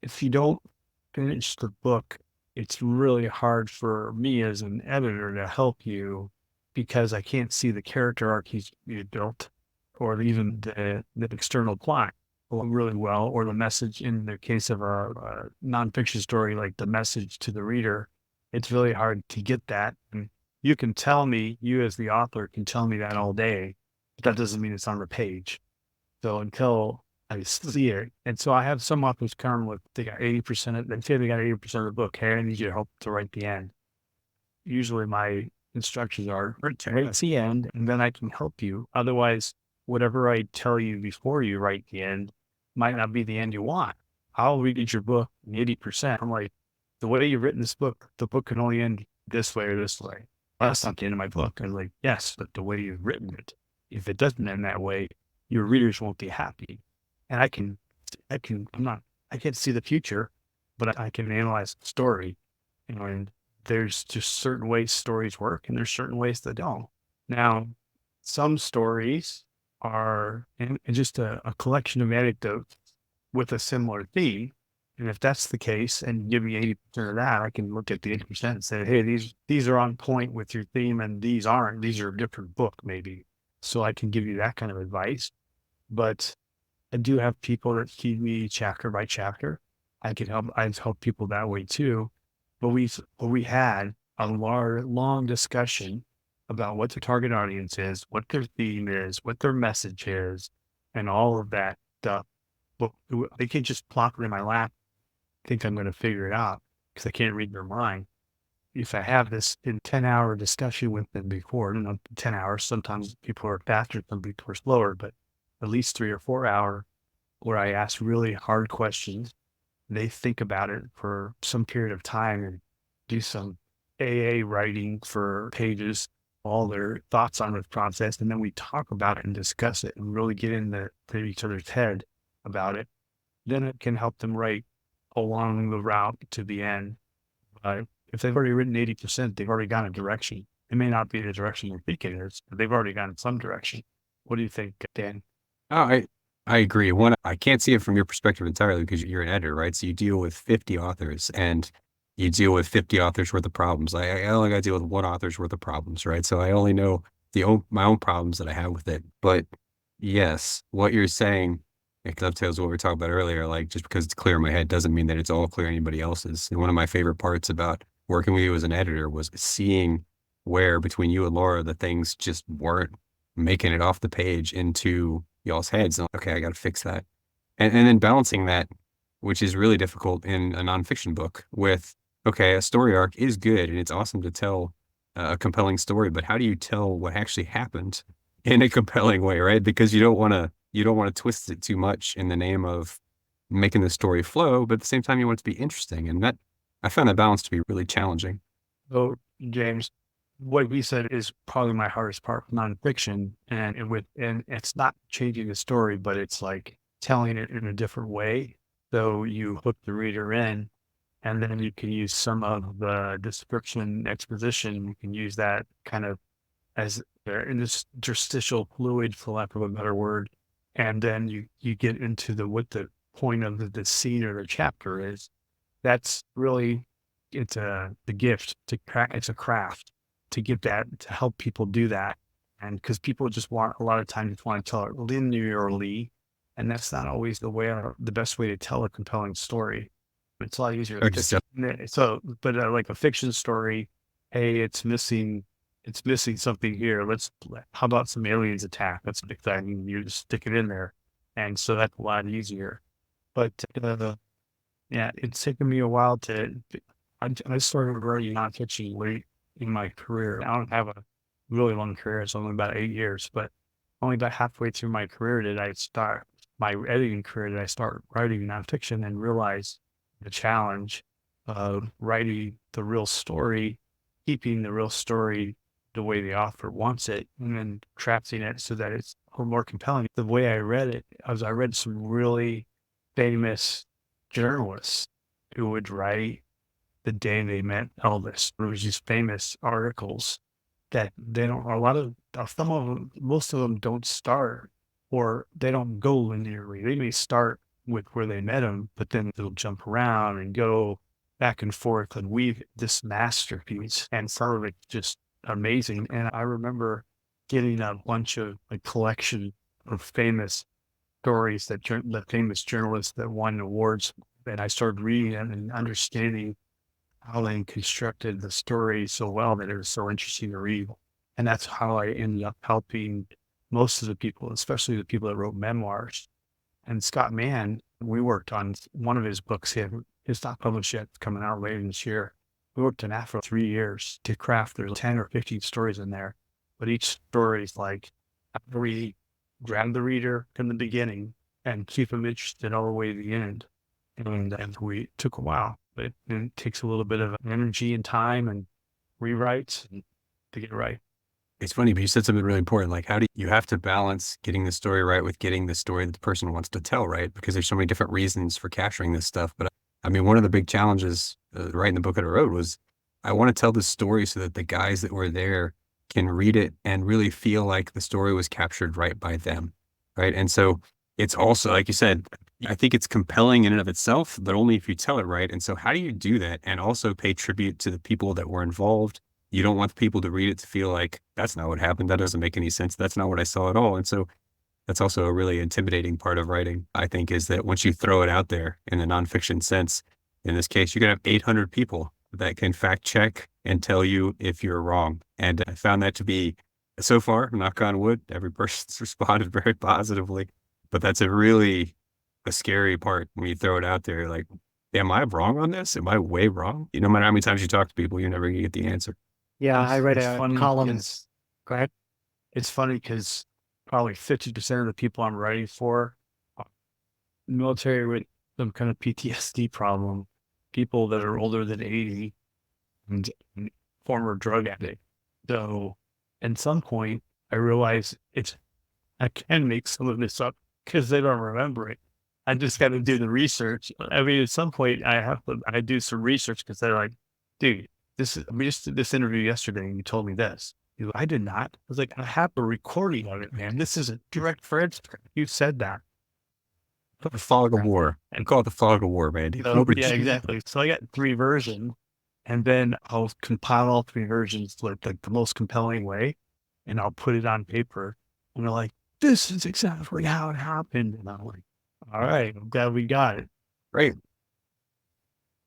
S3: if you don't finish the book, it's really hard for me as an editor to help you because I can't see the character arc you built or even the external plot really well, or the message in the case of a nonfiction story, like the message to the reader. It's really hard to get that. And you can tell me, you as the author can tell me that all day, but that doesn't mean it's on the page. So until I see it. And so I have some authors come with, they got 80% they say they got 80% of the book. Hey, I need you to help to write the end. Usually my instructions are write the end and then I can help you. Otherwise, whatever I tell you before you write the end might not be the end you want. I'll read your book 80%. I'm like, the way you've written this book, the book can only end this way or this way. That's not the end of my book. I'm like, yes, but the way you've written it, if it doesn't end that way, your readers won't be happy. And I can't see the future, but I can analyze the story. And there's just certain ways stories work and there's certain ways that don't. Now, some stories are just a collection of anecdotes with a similar theme. And if that's the case and give me 80% of that, I can look at the 80% and say, hey, these are on point with your theme and these aren't. These are a different book, maybe. So I can give you that kind of advice. But I do have people that feed me chapter by chapter. I help people that way too. But we had a long discussion about what the target audience is, what their theme is, what their message is, and all of that stuff. But they can't just plop it in my lap, think I'm going to figure it out because I can't read their mind. If I have this 10-hour discussion with them before, 10 hours, sometimes people are faster, some people are slower, but at least 3 or 4 hours where I ask really hard questions. They think about it for some period of time and do some AA writing for pages, all their thoughts on the process. And then we talk about it and discuss it and really get into each other's head about it. Then it can help them write along the route to the end. If they've already written 80%, they've already got a direction. It may not be the direction they're thinking it is, but they've already gotten some direction. What do you think, Dan?
S2: Oh, I agree. One, I can't see it from your perspective entirely because you're an editor, right? So you deal with 50 authors and you deal with 50 authors worth of problems. I only got to deal with one author's worth of problems, right? So I only know my own problems that I have with it. But yes, what you're saying, it dovetails what we were talking about earlier. Like just because it's clear in my head doesn't mean that it's all clear anybody else's. And one of my favorite parts about working with you as an editor was seeing where between you and Laura, the things just weren't making it off the page into y'all's heads. Okay, I got to fix that. And then balancing that, which is really difficult in a nonfiction book with, okay, a story arc is good and it's awesome to tell a compelling story, but how do you tell what actually happened in a compelling way, right? Because you don't want to twist it too much in the name of making the story flow, but at the same time you want it to be interesting. And that I found that balance to be really challenging.
S3: So, James, what we said is probably my hardest part with nonfiction, and it's not changing the story, but it's like telling it in a different way. So you hook the reader in, and then you can use some of the description, exposition. You can use that kind of as in this interstitial fluid, for lack of a better word, and then you get into what the point of the scene or the chapter is. That's really the gift it's a craft to get that, to help people do that. And because people just want, a lot of times just want to tell it linearly, and that's not always the best way to tell a compelling story. It's a lot easier.
S2: Or just
S3: So, but like a fiction story, hey, it's missing something here. How about some aliens attack? That's exciting. You just stick it in there. And so that's a lot easier. But yeah, it's taken me a while I started writing nonfiction late in my career. I don't have a really long career. It's only about 8 years, but only about halfway through my career did I start my editing career. Did I start writing nonfiction and realize the challenge of writing the real story, keeping the real story the way the author wants it, and then crafting it so that it's more compelling. The way I read it, I read some really famous journalists who would write the day they met Elvis. There was these famous articles that they don't, some of them, most of them don't start, or they don't go linearly. They may start with where they met him, but then they'll jump around and go back and forth and weave this masterpiece. And some of it just amazing. And I remember getting a bunch of collection of famous stories the famous journalists that won awards. And I started reading them and understanding how they constructed the story so well that it was so interesting to read. And that's how I ended up helping most of the people, especially the people that wrote memoirs. And Scott Mann, we worked on one of his books. It's not published yet, it's coming out later this year. We worked on that for 3 years to craft. There's 10 or 15 stories in there, but each story is like, we grab the reader from the beginning and keep them interested all the way to the end. And we took a while, but it takes a little bit of energy and time and rewrites to get it right.
S2: It's funny, but you said something really important. Like, how do you have to balance getting the story right with getting the story that the person wants to tell, right? Because there's so many different reasons for capturing this stuff. But I mean, one of the big challenges writing the book that I wrote was I want to tell this story so that the guys that were there can read it and really feel like the story was captured right by them, right? And so it's also, like you said, I think it's compelling in and of itself, but only if you tell it right. And so how do you do that and also pay tribute to the people that were involved? You don't want the people to read it to feel like that's not what happened. That doesn't make any sense. That's not what I saw at all. And so that's also a really intimidating part of writing, I think, is that once you throw it out there in the nonfiction sense, in this case, you can have 800 people that can fact check and tell you if you're wrong. And I found that to be, so far, knock on wood, every person's responded very positively. But that's a scary part when you throw it out there. Like, am I wrong on this? Am I way wrong? No matter how many times you talk to people, you're never going to get the answer.
S1: Yeah, I read
S3: It's
S1: a
S3: funny
S1: column.
S3: because-
S1: Go ahead.
S3: It's funny because probably 50% of the people I'm writing for are military with some kind of PTSD problem, people that are older than 80 and former drug addict. So at some point I realize I can make some of this up because they don't remember it. I just got to do the research. I mean, at some point I do some research because they're like, dude, we just did this interview yesterday and you told me this. He's like, I did not. I was like, I have a recording of it, man. This is a direct transcript. You said that.
S2: The fog of war. I call it the fog of war, man.
S3: So, yeah, exactly. So I got 3 versions, and then I'll compile all 3 versions like the most compelling way, and I'll put it on paper. And they're like, this is exactly how it happened. And I'm like, all right, I'm glad we got it.
S2: Great.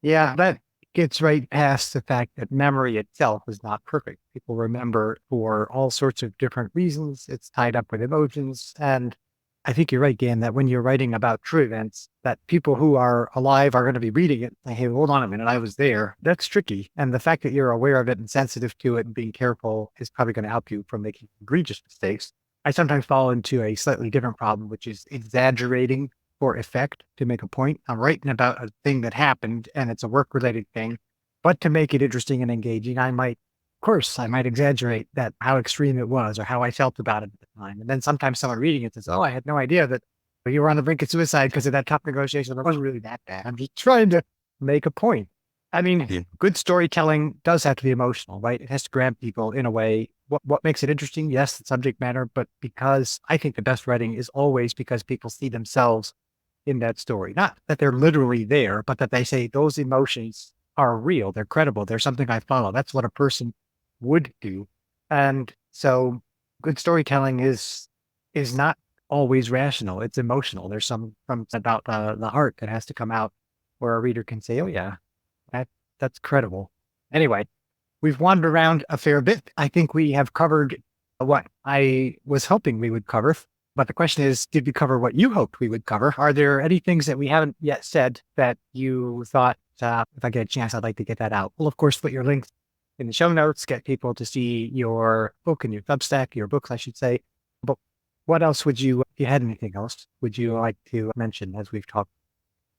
S1: Yeah, that gets right past the fact that memory itself is not perfect. People remember for all sorts of different reasons. It's tied up with emotions. And I think you're right, Dan, that when you're writing about true events, that people who are alive are going to be reading it. Like, hey, hold on a minute, I was there. That's tricky. And the fact that you're aware of it and sensitive to it and being careful is probably going to help you from making egregious mistakes. I sometimes fall into a slightly different problem, which is exaggerating for effect to make a point. I'm writing about a thing that happened and it's a work-related thing, but to make it interesting and engaging, I might course, I might exaggerate that how extreme it was or how I felt about it at the time. And then sometimes someone reading it says, "Oh, I had no idea that you were on the brink of suicide because of that tough negotiation. It wasn't really that bad. I'm just trying to make a point." I mean,
S2: Yeah.
S1: good storytelling does have to be emotional, right? It has to grab people in a way. What makes it interesting? Yes, the subject matter, but because I think the best writing is always because people see themselves in that story. Not that they're literally there, but that they say those emotions are real, they're credible, they're something I follow. That's what a person would do. And so good storytelling is not always rational. It's emotional. There's some from about the heart that has to come out where a reader can say, "Oh yeah, that's credible." Anyway, we've wandered around a fair bit. I think we have covered what I was hoping we would cover. But the question is, did we cover what you hoped we would cover? Are there any things that we haven't yet said that you thought, if I get a chance, I'd like to get that out? We'll, of course, put your links in the show notes, get people to see your book and your Substack, your books, I should say. But what else would you, if you had anything else, would you like to mention as we've talked?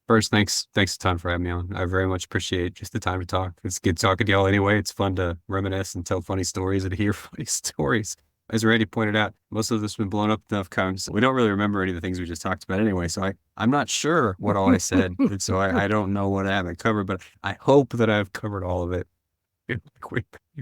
S2: First, thanks a ton for having me on. I very much appreciate just the time to talk. It's good talking to y'all anyway. It's fun to reminisce and tell funny stories and hear funny stories. As Randy pointed out, most of this has been blown up enough times. We don't really remember any of the things we just talked about anyway. So I'm not sure what all I said. And so I don't know what I haven't covered, but I hope that I've covered all of it.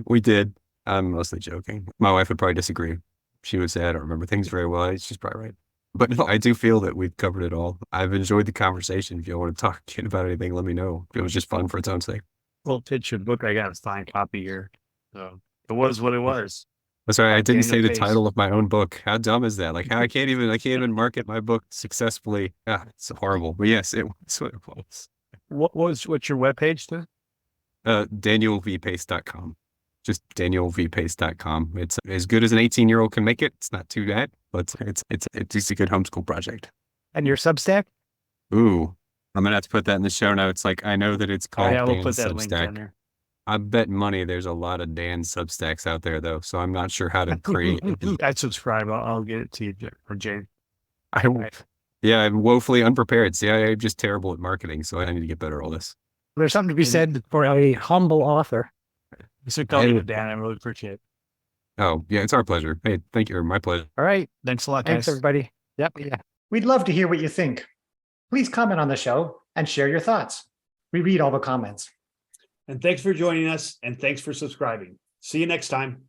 S2: We did. I'm mostly joking. My wife would probably disagree. She would say I don't remember things very well. She's probably right. But no, I do feel that we've covered it all. I've enjoyed the conversation. If you want to talk about anything, let me know. It was just fun for its own sake.
S3: Well, pitch your book. I got a signed copy here. So it was what it was.
S2: I'm sorry, I didn't say
S3: Daniel
S2: the
S3: Pace.
S2: title of my own book. How dumb is that? Like, how I can't even market my book successfully. It's horrible. But yes, it was what it was.
S3: What's your webpage to?
S2: DanielVPace.com. Just DanielVPace.com. It's as good as an 18-year-old can make it. It's not too bad, but it's a good homeschool project.
S1: And your Substack?
S2: Ooh, I'm gonna have to put that in the show notes. Like, I know that it's called
S3: Yeah, we'll
S2: Dan
S3: put that link down
S2: Substack.
S3: there.
S2: I bet money there's a lot of Dan Substacks out there though, so I'm not sure how to create it.
S3: I subscribe. I'll get it to you or Jane.
S2: Yeah, I'm woefully unprepared. See, I'm just terrible at marketing, so I need to get better at all this.
S1: There's something to be said for a humble author.
S3: So tell me, Dan, I really appreciate it.
S2: Oh, yeah, it's our pleasure. Hey, thank you. My pleasure.
S1: All right.
S3: Thanks a lot,
S1: Thanks,
S3: guys.
S1: everybody. Yep. Yeah. We'd love to hear what you think. Please comment on the show and share your thoughts. We read all the comments.
S4: And thanks for joining us, and thanks for subscribing. See you next time.